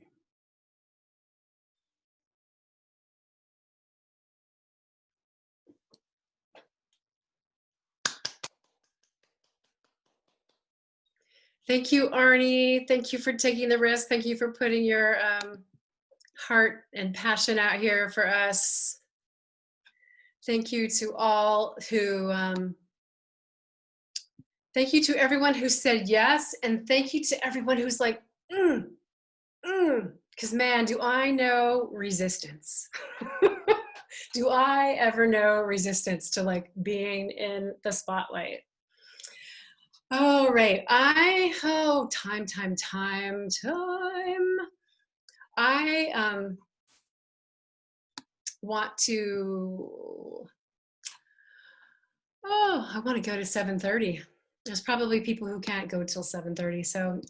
Thank you, Arnie. Thank you for taking the risk. Thank you for putting your heart and passion out here for us. Thank you to all who, thank you to everyone who said yes. And thank you to everyone who's like, because man, do I know resistance. Do I ever know resistance to like being in the spotlight? All right, time. I want to, I want to go to 7:30. There's probably people who can't go till 7:30. So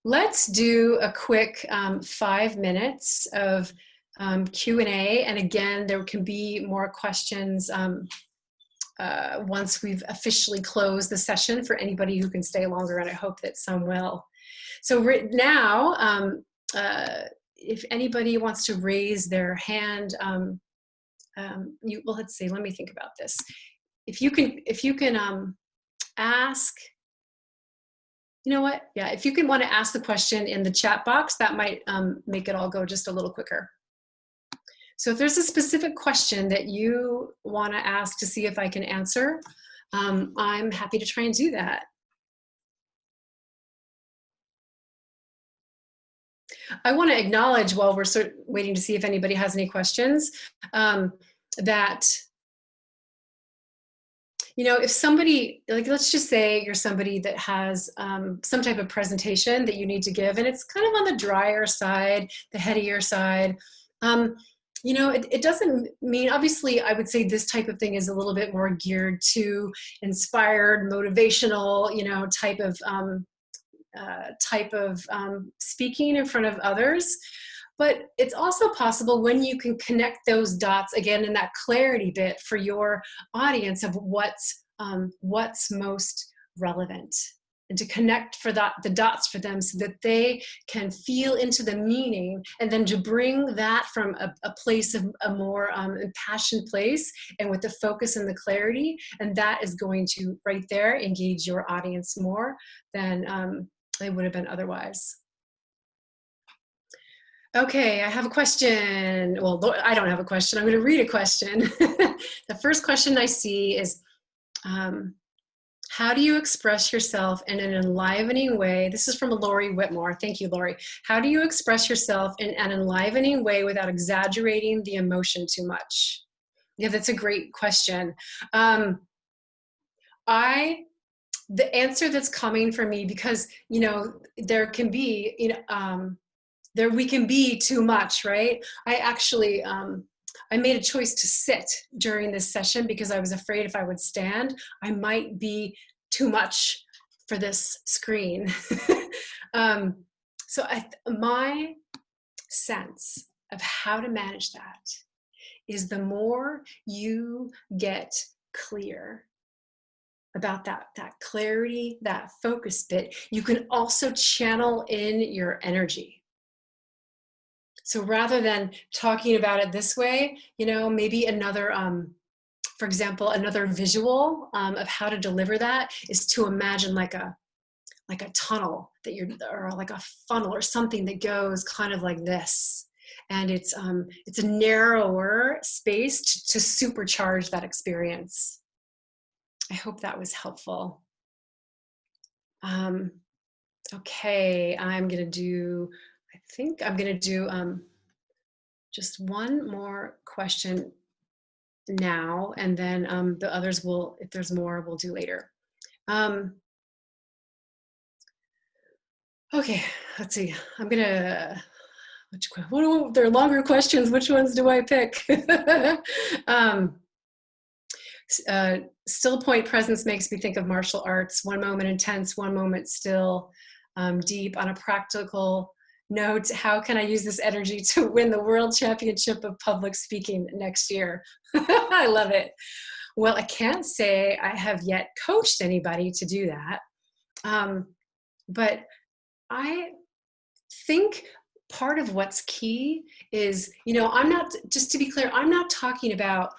let's do a quick 5 minutes of Q&A. And again, there can be more questions once we've officially closed the session for anybody who can stay longer, and I hope that some will. So right now, if anybody wants to raise their hand, well, let's see, let me think about this. If you can ask, you know what? Yeah, if you can want to ask the question in the chat box, that might make it all go just a little quicker. So if there's a specific question that you want to ask to see if I can answer, I'm happy to try and do that. I want to acknowledge, while we're sort of waiting to see if anybody has any questions, that, you know, if somebody, like, let's just say you're somebody that has some type of presentation that you need to give, and it's kind of on the drier side, the headier side, you know, it doesn't mean, obviously, I would say this type of thing is a little bit more geared to inspired, motivational, you know, type of speaking in front of others. But it's also possible when you can connect those dots, again, in that clarity bit for your audience of what's most relevant, and to connect for the dots for them so that they can feel into the meaning, and then to bring that from a place of a more impassioned place and with the focus and the clarity. And that is going to, right there, engage your audience more than they would have been otherwise. Okay, I have a question. Well, I don't have a question. I'm going to read a question. The first question I see is, how do you express yourself in an enlivening way? This is from Lori Whitmore. Thank you, Lori. How do you express yourself in an enlivening way without exaggerating the emotion too much? Yeah, that's a great question. The answer that's coming from me, because, you know, there can be, you know, we can be too much, right? I actually, I made a choice to sit during this session because I was afraid if I would stand, I might be too much for this screen. So my sense of how to manage that is, the more you get clear about that clarity, that focus bit, you can also channel in your energy. So rather than talking about it this way, you know, maybe another, for example, another visual of how to deliver that is to imagine like a tunnel that or like a funnel or something that goes kind of like this. And it's a narrower space to supercharge that experience. I hope that was helpful. Okay, I think I'm gonna do just one more question now, and then the others will, if there's more, we'll do later. Okay, let's see. I'm gonna, there are longer questions. Which ones do I pick? Stillpoint presence makes me think of martial arts. One moment intense, one moment still, deep. On a practical note, how can I use this energy to win the World Championship of Public Speaking next year? I love it. Well, I can't say I have yet coached anybody to do that. But I think part of what's key is, you know, just to be clear, I'm not talking about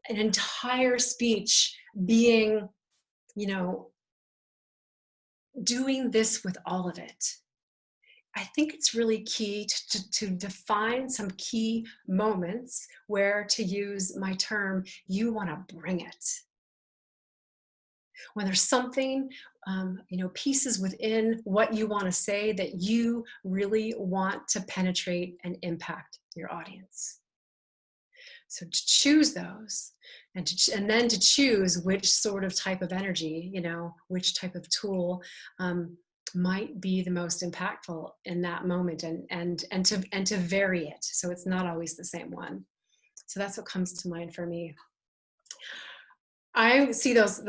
an entire speech being, you know, doing this with all of it. I think it's really key to define some key moments where, to use my term, you want to bring it. When there's something, you know, pieces within what you want to say that you really want to penetrate and impact your audience. So to choose those, and then to choose which sort of type of energy, you know, which type of tool might be the most impactful in that moment, and to vary it so it's not always the same one. So that's what comes to mind for me. I see those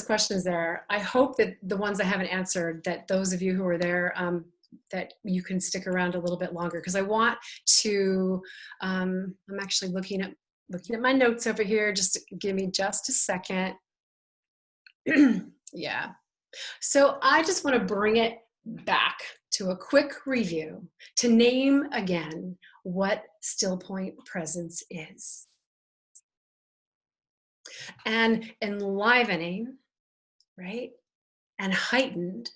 questions there. I hope that the ones I haven't answered, that those of you who are there, that you can stick around a little bit longer, because I want to, I'm actually looking at my notes over here. Just give me just a second. Yeah. So I just want to bring it back to a quick review to name again what Stillpoint presence is. and enlivening, right? And heightened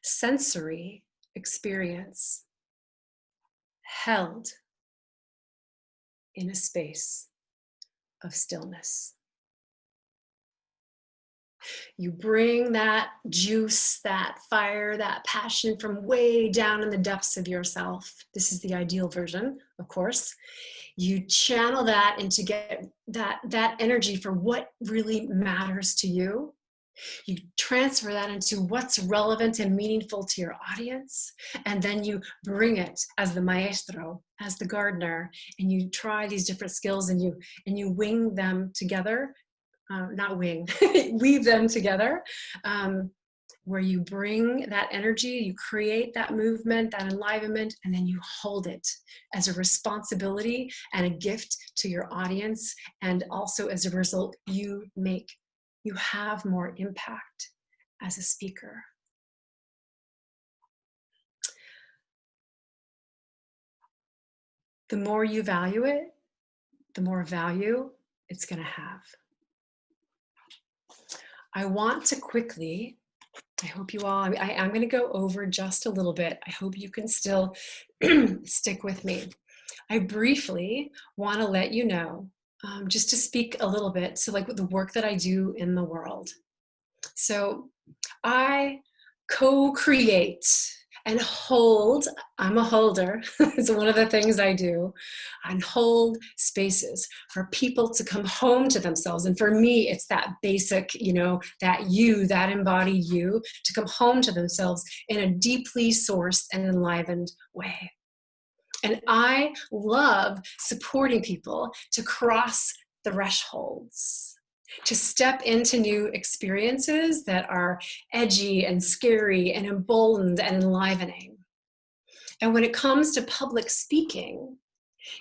sensory experience held in a space of stillness. You bring that juice, that fire, that passion from way down in the depths of yourself. This is the ideal version, of course. You channel that and to get that energy for what really matters to you. You transfer that into what's relevant and meaningful to your audience, and then you bring it as the maestro, as the gardener, and you try these different skills and you wing them together, not wing, weave them together, where you bring that energy, you create that movement, that enlivenment, and then you hold it as a responsibility and a gift to your audience, and also as a result, you have more impact as a speaker. The more you value it, the more value it's going to have. I want to quickly, I hope you all, I am going to go over just a little bit. I hope you can still stick with me. I briefly want to let you know, just to speak a little bit, so like the work that I do in the world. So I co-create and hold, I'm a holder, it's one of the things I do, and hold spaces for people to come home to themselves. And for me, it's that basic, that embodied you, to come home to themselves in a deeply sourced and enlivened way. And I love supporting people to cross the thresholds, to step into new experiences that are edgy and scary and emboldened and enlivening. And when it comes to public speaking,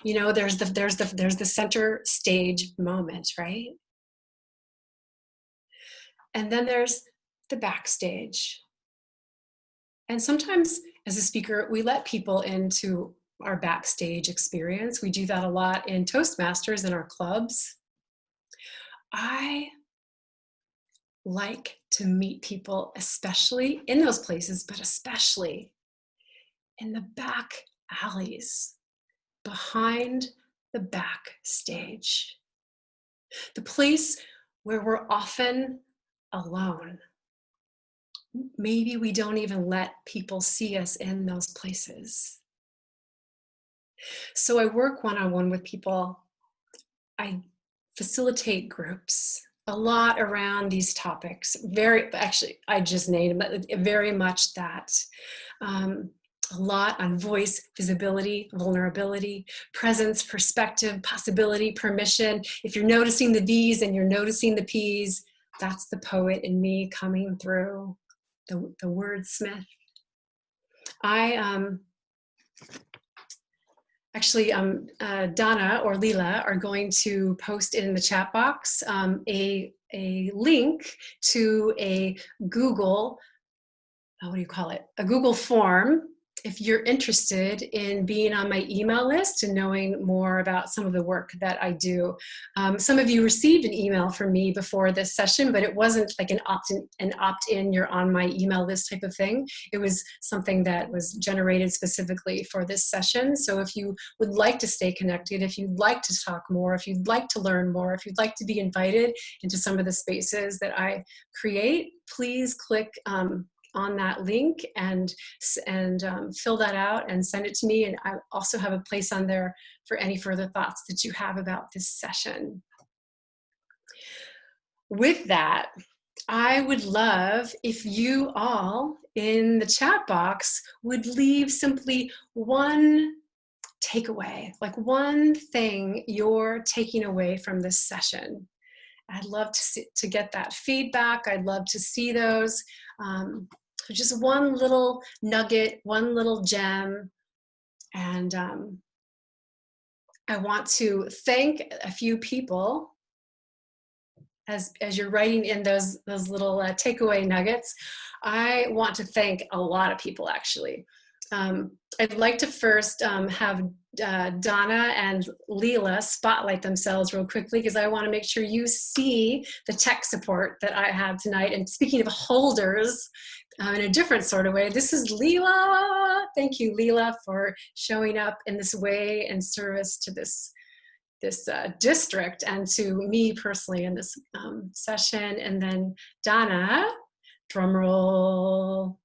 there's the center stage moment, right? And then there's the backstage. And sometimes as a speaker, we let people into our backstage experience. We do that a lot in Toastmasters in our clubs. I like to meet people, especially in those places, but especially in the back alleys, behind the backstage, the place where we're often alone. Maybe we don't even let people see us in those places. So I work one-on-one with people. I facilitate groups a lot around these topics. I just named them, very much that. A lot on voice, visibility, vulnerability, presence, perspective, possibility, permission. If you're noticing the V's and you're noticing the P's, that's the poet in me coming through, the wordsmith. Donna or Leela are going to post in the chat box a link to a Google, a Google form. If you're interested in being on my email list and knowing more about some of the work that I do. Some of you received an email from me before this session, but it wasn't like an opt-in, you're on my email list type of thing. It was something that was generated specifically for this session. So if you would like to stay connected, if you'd like to talk more, if you'd like to learn more, if you'd like to be invited into some of the spaces that I create, please click on that link and fill that out and send it to me. And I also have a place on there for any further thoughts that you have about this session. With that, I would love if you all in the chat box would leave simply one takeaway, like one thing you're taking away from this session. I'd love to get that feedback. I'd love to see those. So just one little nugget, one little gem. And I want to thank a few people as you're writing in those little takeaway nuggets. I want to thank a lot of people, actually. I'd like to first have Donna and Leela spotlight themselves real quickly, because I want to make sure you see the tech support that I have tonight. And speaking of holders, in a different sort of way, this is Leela. Thank you, Leela, for showing up in this way in service to this district and to me personally in this session. And then Donna, drum roll.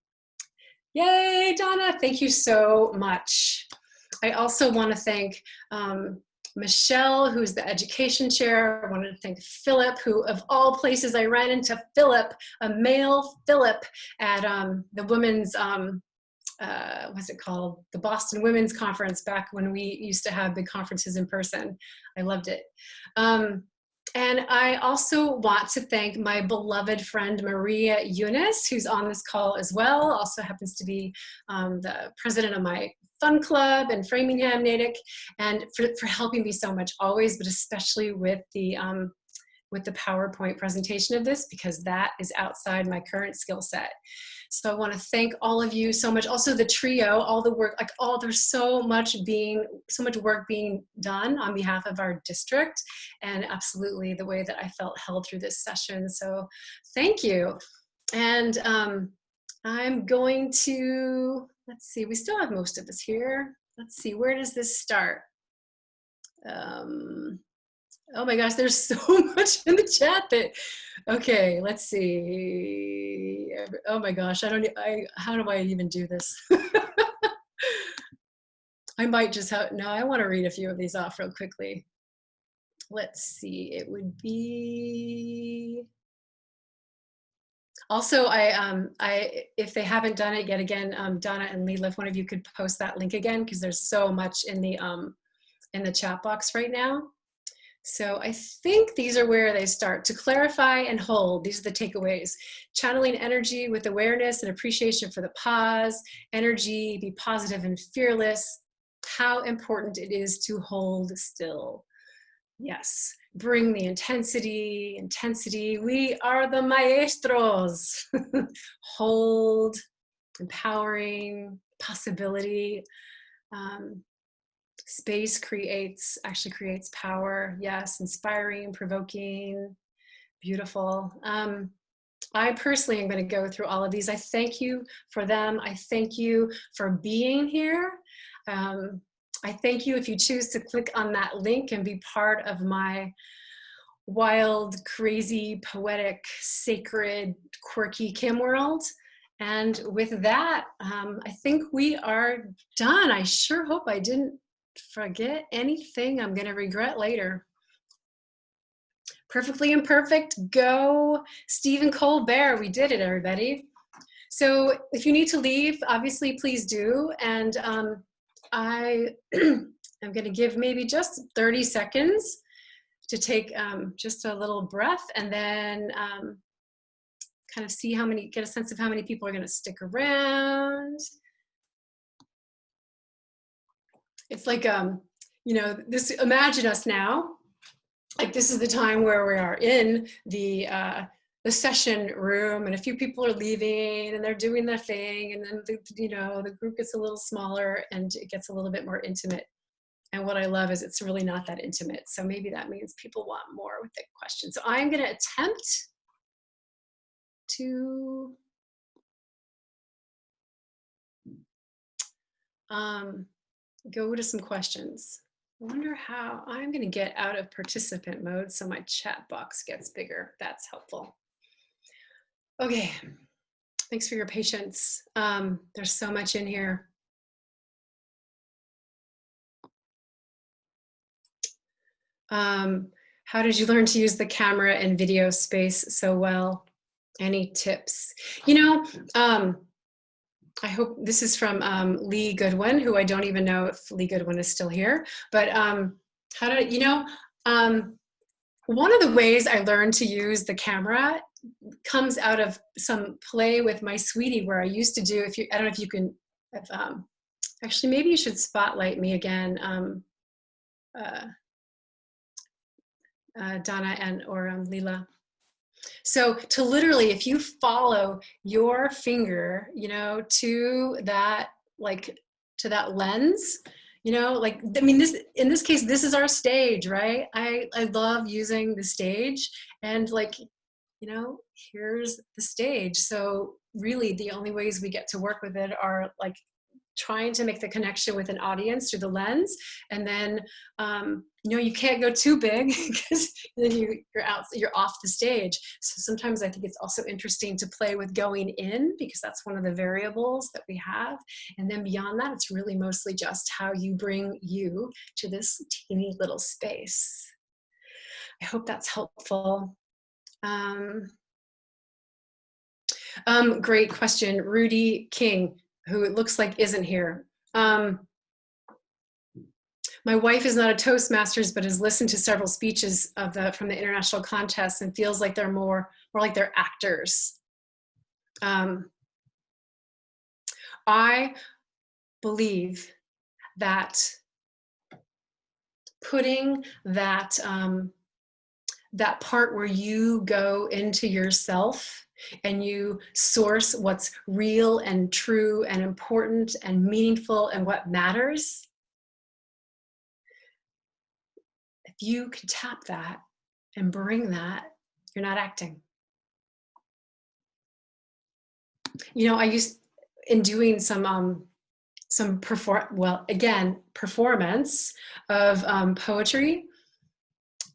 Yay, Donna, thank you so much. I also want to thank Michelle, who's the education chair. I wanted to thank Philip, who of all places I ran into Philip, a male Philip at the women's, what's it called? The Boston Women's Conference, back when we used to have big conferences in person. I loved it. And I also want to thank my beloved friend, Maria Eunice, who's on this call as well, also happens to be the president of my fun club in Framingham, Natick, and for helping me so much always, but especially with the PowerPoint presentation of this, because that is outside my current skill set. So I want to thank all of you so much. Also the trio, all the work, there's so much work being done on behalf of our district, and absolutely the way that I felt held through this session. So thank you. And I'm going to, let's see, we still have most of this here. Let's see, where does this start? Oh my gosh, there's so much in the chat that, okay, let's see. Oh my gosh, how do I even do this? I might just have, no, I want to read a few of these off real quickly. Let's see, it would be, also, if they haven't done it yet, again, Donna and Leela, if one of you could post that link again, because there's so much in the chat box right now. So I think these are where they start. To clarify and hold, these are the takeaways. Channeling energy with awareness and appreciation for the pause. Energy, be positive and fearless. How important it is to hold still. Yes, bring the intensity. We are the maestros. Hold, empowering, possibility. Space actually creates power. Yes, inspiring, provoking, beautiful. I personally am going to go through all of these. I thank you for them. I thank you for being here. I thank you if you choose to click on that link and be part of my wild, crazy, poetic, sacred, quirky Kim world. And with that, I think we are done. I sure hope I didn't forget anything I'm going to regret later. Perfectly Imperfect, go. Stephen Colbert, we did it, everybody. So if you need to leave, obviously, please do. And I am going to give maybe just 30 seconds to take just a little breath, and then kind of see get a sense of how many people are going to stick around. It's like, you know, imagine us now, like this is the time where we are in the session room, and a few people are leaving and they're doing their thing, and then the group gets a little smaller and it gets a little bit more intimate. And what I love is it's really not that intimate. So maybe that means people want more with the questions. So I'm going to attempt to go to some questions. I wonder how I'm going to get out of participant mode so my chat box gets bigger. That's helpful. Okay, thanks for your patience. There's so much in here. How did you learn to use the camera and video space so well? Any tips? You know, I hope this is from Lee Goodwin, who I don't even know if Lee Goodwin is still here, but one of the ways I learned to use the camera comes out of some play with my sweetie, where I used to do, I don't know if you can, actually maybe you should spotlight me again, Donna or Leela. So to literally, if you follow your finger, you know, to that lens, You know, like, I mean, this, in this case, this is our stage, right? I love using the stage, and like, you know, here's the stage. So really the only ways we get to work with it are like trying to make the connection with an audience through the lens. And then, you know, you can't go too big because then you're off the stage. So sometimes I think it's also interesting to play with going in, because that's one of the variables that we have. And then beyond that, it's really mostly just how you bring you to this teeny little space. I hope that's helpful. Great question. Rudy King, who it looks like isn't here. My wife is not a Toastmasters, but has listened to several speeches from the international contest and feels like they're more like they're actors. I believe that putting that that part where you go into yourself and you source what's real and true and important and meaningful and what matters, if you can tap that and bring that, you're not acting. You know, I used, in doing some performance of poetry,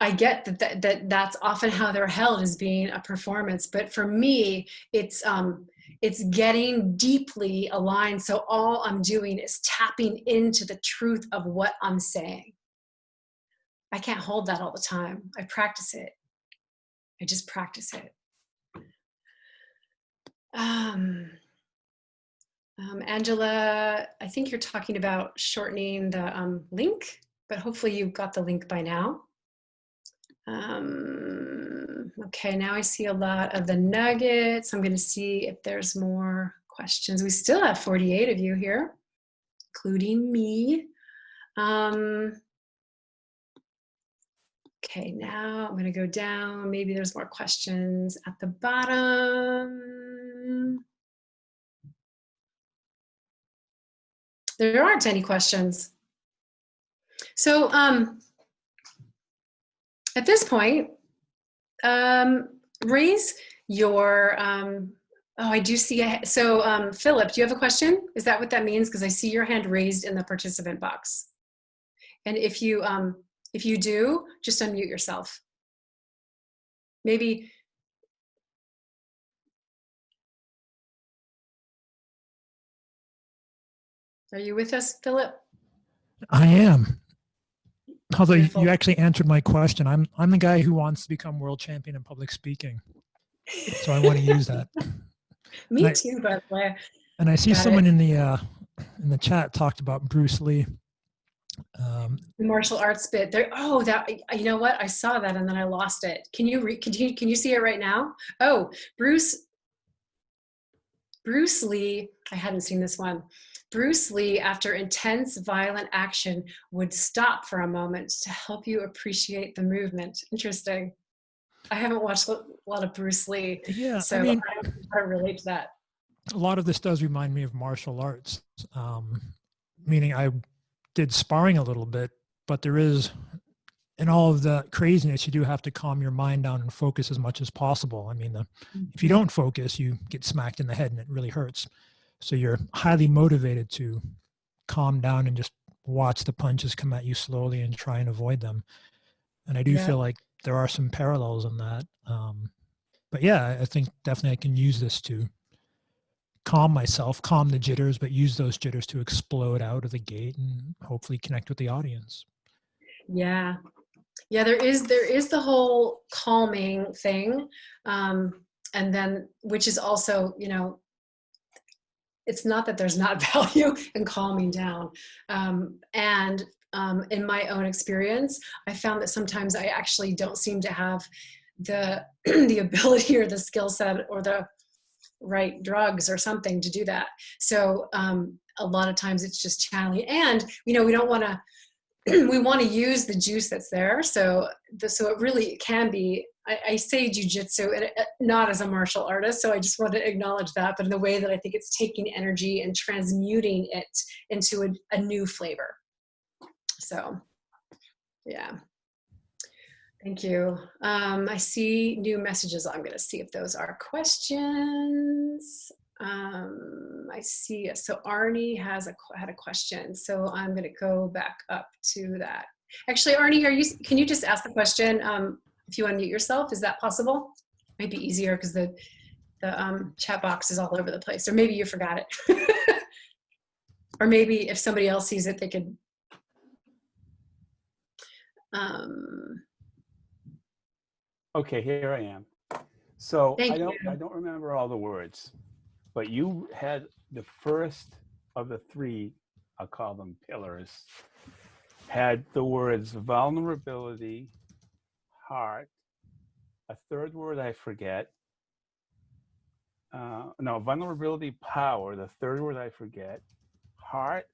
I get that's often how they're held, as being a performance. But for me, it's getting deeply aligned. So all I'm doing is tapping into the truth of what I'm saying. I can't hold that all the time. I practice it. I just practice it. Angela, I think you're talking about shortening the link, but hopefully you've got the link by now. Okay, now I see a lot of the nuggets. I'm going to see if there's more questions. We still have 48 of you here, including me. Okay, now I'm going to go down. Maybe there's more questions at the bottom. There aren't any questions. So at this point, raise your, oh, I do see, so Philip, do you have a question? Is that what that means? Because I see your hand raised in the participant box. And if you do, just unmute yourself. Maybe. Are you with us, Philip? I am. Although Wonderful. you actually answered my question. I'm the guy who wants to become world champion in public speaking. So I want to use that. Me too, by the way. And I see Got someone it. in the chat talked about Bruce Lee. The martial arts bit there. Oh, that, you know what? I saw that and then I lost it. Can you see it right now? Oh, Bruce Lee, I hadn't seen this one. Bruce Lee, after intense violent action, would stop for a moment to help you appreciate the movement. Interesting. I haven't watched a lot of Bruce Lee, Yeah, so I mean, I don't know how to relate to that. a lot of this does remind me of martial arts, meaning I did sparring a little bit, but there is, in all of the craziness, you do have to calm your mind down and focus as much as possible. I mean, if you don't focus, you get smacked in the head and it really hurts. So you're highly motivated to calm down and just watch the punches come at you slowly and try and avoid them. And I do feel like there are some parallels in that. But yeah, I think definitely I can use this to calm myself, calm the jitters, but use those jitters to explode out of the gate and hopefully connect with the audience. Yeah. Yeah, there is the whole calming thing. And then, which is also, you know, it's not that there's not value in calming down. In my own experience, I found that sometimes I actually don't seem to have the ability or the skill set or the right drugs or something to do that. So a lot of times it's just channeling, and you know, we don't want to. We want to use the juice that's there. So it really can be. I say jujitsu, not as a martial artist, so I just want to acknowledge that, but in the way that I think it's taking energy and transmuting it into a new flavor. So, yeah. Thank you. I see new messages. I'm going to see if those are questions. I see. So Arnie had a question. So I'm going to go back up to that. Actually, Arnie, can you just ask the question if you unmute yourself? Is that possible? Might be easier because the chat box is all over the place. Or maybe you forgot it. Or maybe if somebody else sees it, they could. Okay, here I am. So Thank I you. don't remember all the words, but you had the first of the three, I'll call them pillars, had the words vulnerability, heart, a third word I forget. No, vulnerability, power, the third word I forget, heart,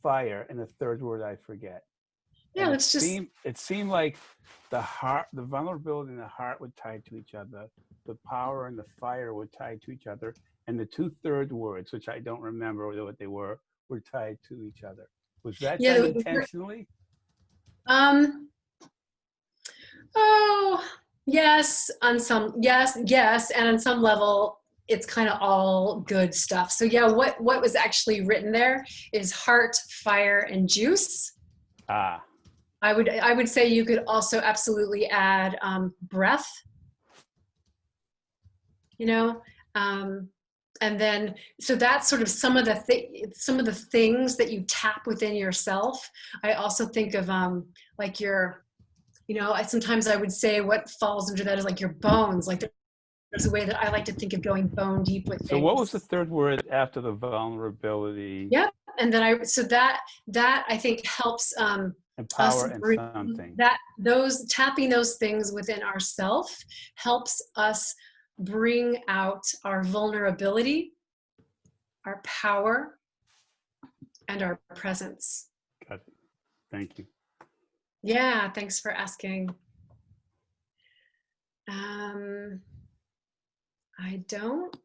fire, and the third word I forget. Yeah, let's just. It seemed like the heart, the vulnerability and the heart were tied to each other. The power and the fire were tied to each other. And the two third words, which I don't remember what they were tied to each other. Was that done intentionally? Oh, yes, yes. And on some level, it's kind of all good stuff. So yeah, what was actually written there is heart, fire, and juice. Ah. I would say you could also absolutely add breath, you know, and then so that's sort of some of the things that you tap within yourself. I also think of like your, you know, sometimes I would say what falls into that is like your bones. Like there's a way that I like to think of going bone deep with things. So what was the third word after the vulnerability? Yep, and then that I think helps. Empower and something. Tapping those things within ourself helps us bring out our vulnerability, our power, and our presence. Got it. Thank you. Yeah, thanks for asking. I don't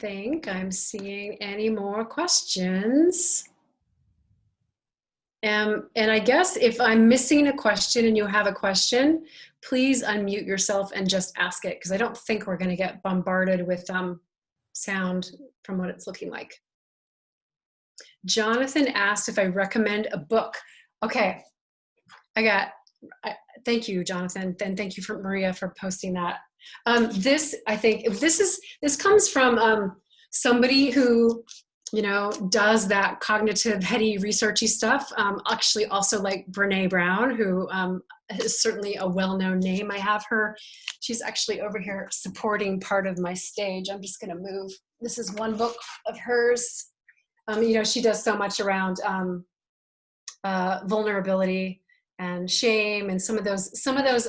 think I'm seeing any more questions. And I guess if I'm missing a question and you have a question, please unmute yourself and just ask it, because I don't think we're going to get bombarded with sound from what it's looking like. Jonathan asked if I recommend a book. Okay, thank you, Jonathan. Then thank you for Maria for posting that. I think this comes from somebody who, you know, does that cognitive, heady, researchy stuff. Actually, also like Brené Brown, who is certainly a well-known name. I have her. She's actually over here supporting part of my stage. I'm just going to move. This is one book of hers. You know, she does so much around vulnerability and shame, and some of those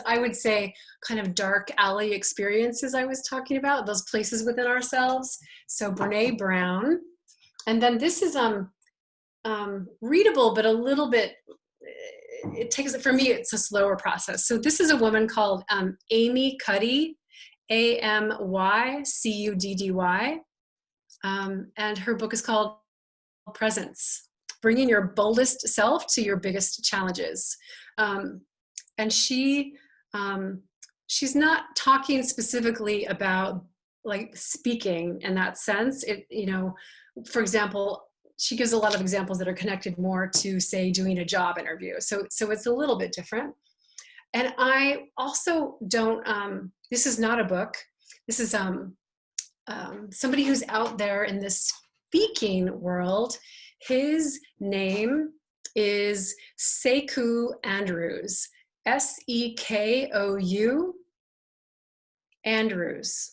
I would say kind of dark alley experiences I was talking about, those places within ourselves. So Brené Brown. And then this is readable, but a little bit, for me, it's a slower process. So this is a woman called Amy Cuddy, AMYCUDDY. And her book is called Presence, Bringing Your Boldest Self to Your Biggest Challenges. And she's not talking specifically about like speaking in that sense. You know, for example, she gives a lot of examples that are connected more to, say, doing a job interview. So it's a little bit different. And I also don't, this is not a book. This is somebody who's out there in the speaking world. His name is Sekou Andrews, SEKOU Andrews.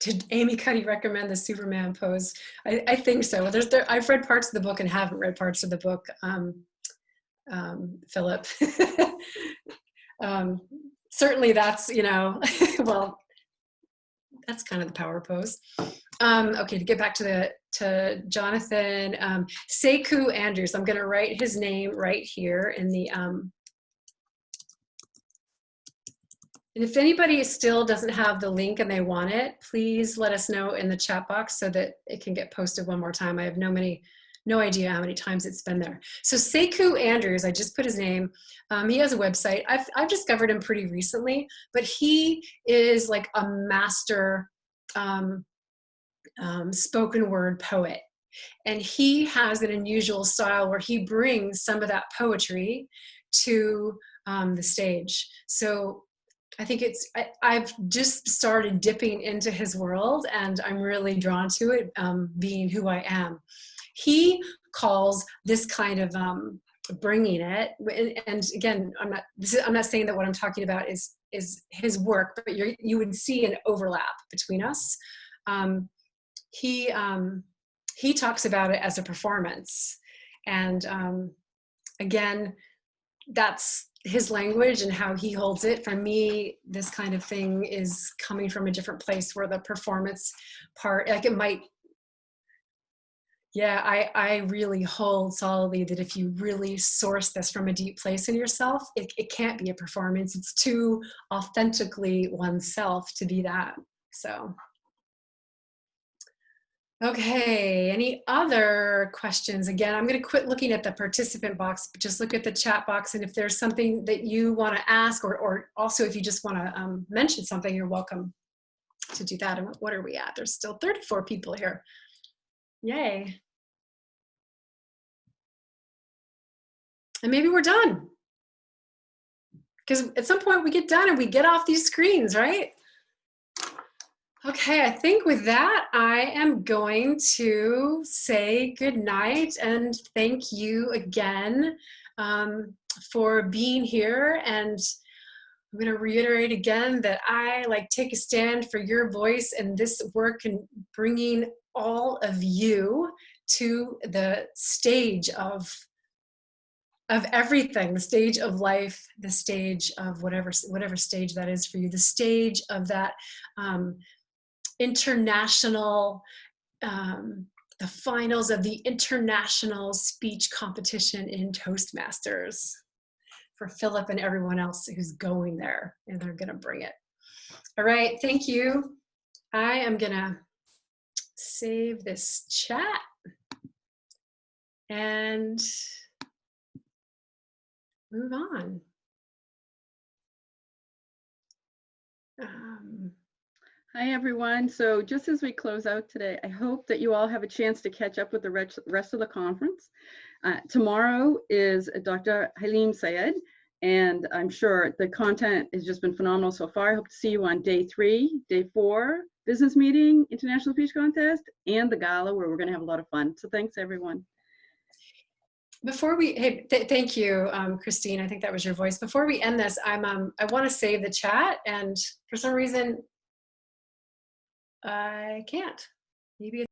Did Amy Cuddy recommend the Superman pose? I think so. I've read parts of the book and haven't read parts of the book, Philip. Certainly that's, you know, well, that's kind of the power pose. Okay, to get back to Jonathan, Sekou Andrews. I'm going to write his name right here in the, and if anybody still doesn't have the link and they want it, please let us know in the chat box so that it can get posted one more time. I have no idea how many times it's been there. So Sekou Andrews, I just put his name. He has a website. I've discovered him pretty recently, but he is like a master spoken word poet. And he has an unusual style where he brings some of that poetry to the stage. So I think I've just started dipping into his world, and I'm really drawn to it, being who I am. He calls this kind of bringing it, and again, I'm not saying that what I'm talking about is his work, but you would see an overlap between us. He talks about it as a performance, and again, that's his language and how he holds it. For me, this kind of thing is coming from a different place where the performance part, like it might, yeah, I really hold solidly that if you really source this from a deep place in yourself, it can't be a performance. It's too authentically oneself to be that. So, okay, any other questions? Again, I'm going to quit looking at the participant box, but just look at the chat box. And if there's something that you want to ask, or also if you just want to mention something, you're welcome to do that. And what are we at? There's still 34 people here. Yay. And maybe we're done. Because at some point we get done and we get off these screens, right? Okay, I think with that, I am going to say good night and thank you again for being here. And I'm going to reiterate again that I take a stand for your voice and this work and bringing all of you to the stage of everything, the stage of life, the stage of whatever stage that is for you, the stage of that international, the finals of the international speech competition in Toastmasters for Philip and everyone else who's going there, and they're gonna bring it. All right, thank you. I am gonna save this chat and move on. Hi, everyone. So just as we close out today, I hope that you all have a chance to catch up with the rest of the conference. Tomorrow is Dr. Halim Syed, and I'm sure the content has just been phenomenal so far. I hope to see you on day 3, day 4, business meeting, international speech contest, and the gala, where we're going to have a lot of fun. So thanks, everyone. Before we, thank you, Christine. I think that was your voice. Before we end this, I want to save the chat, and for some reason, I can't. Maybe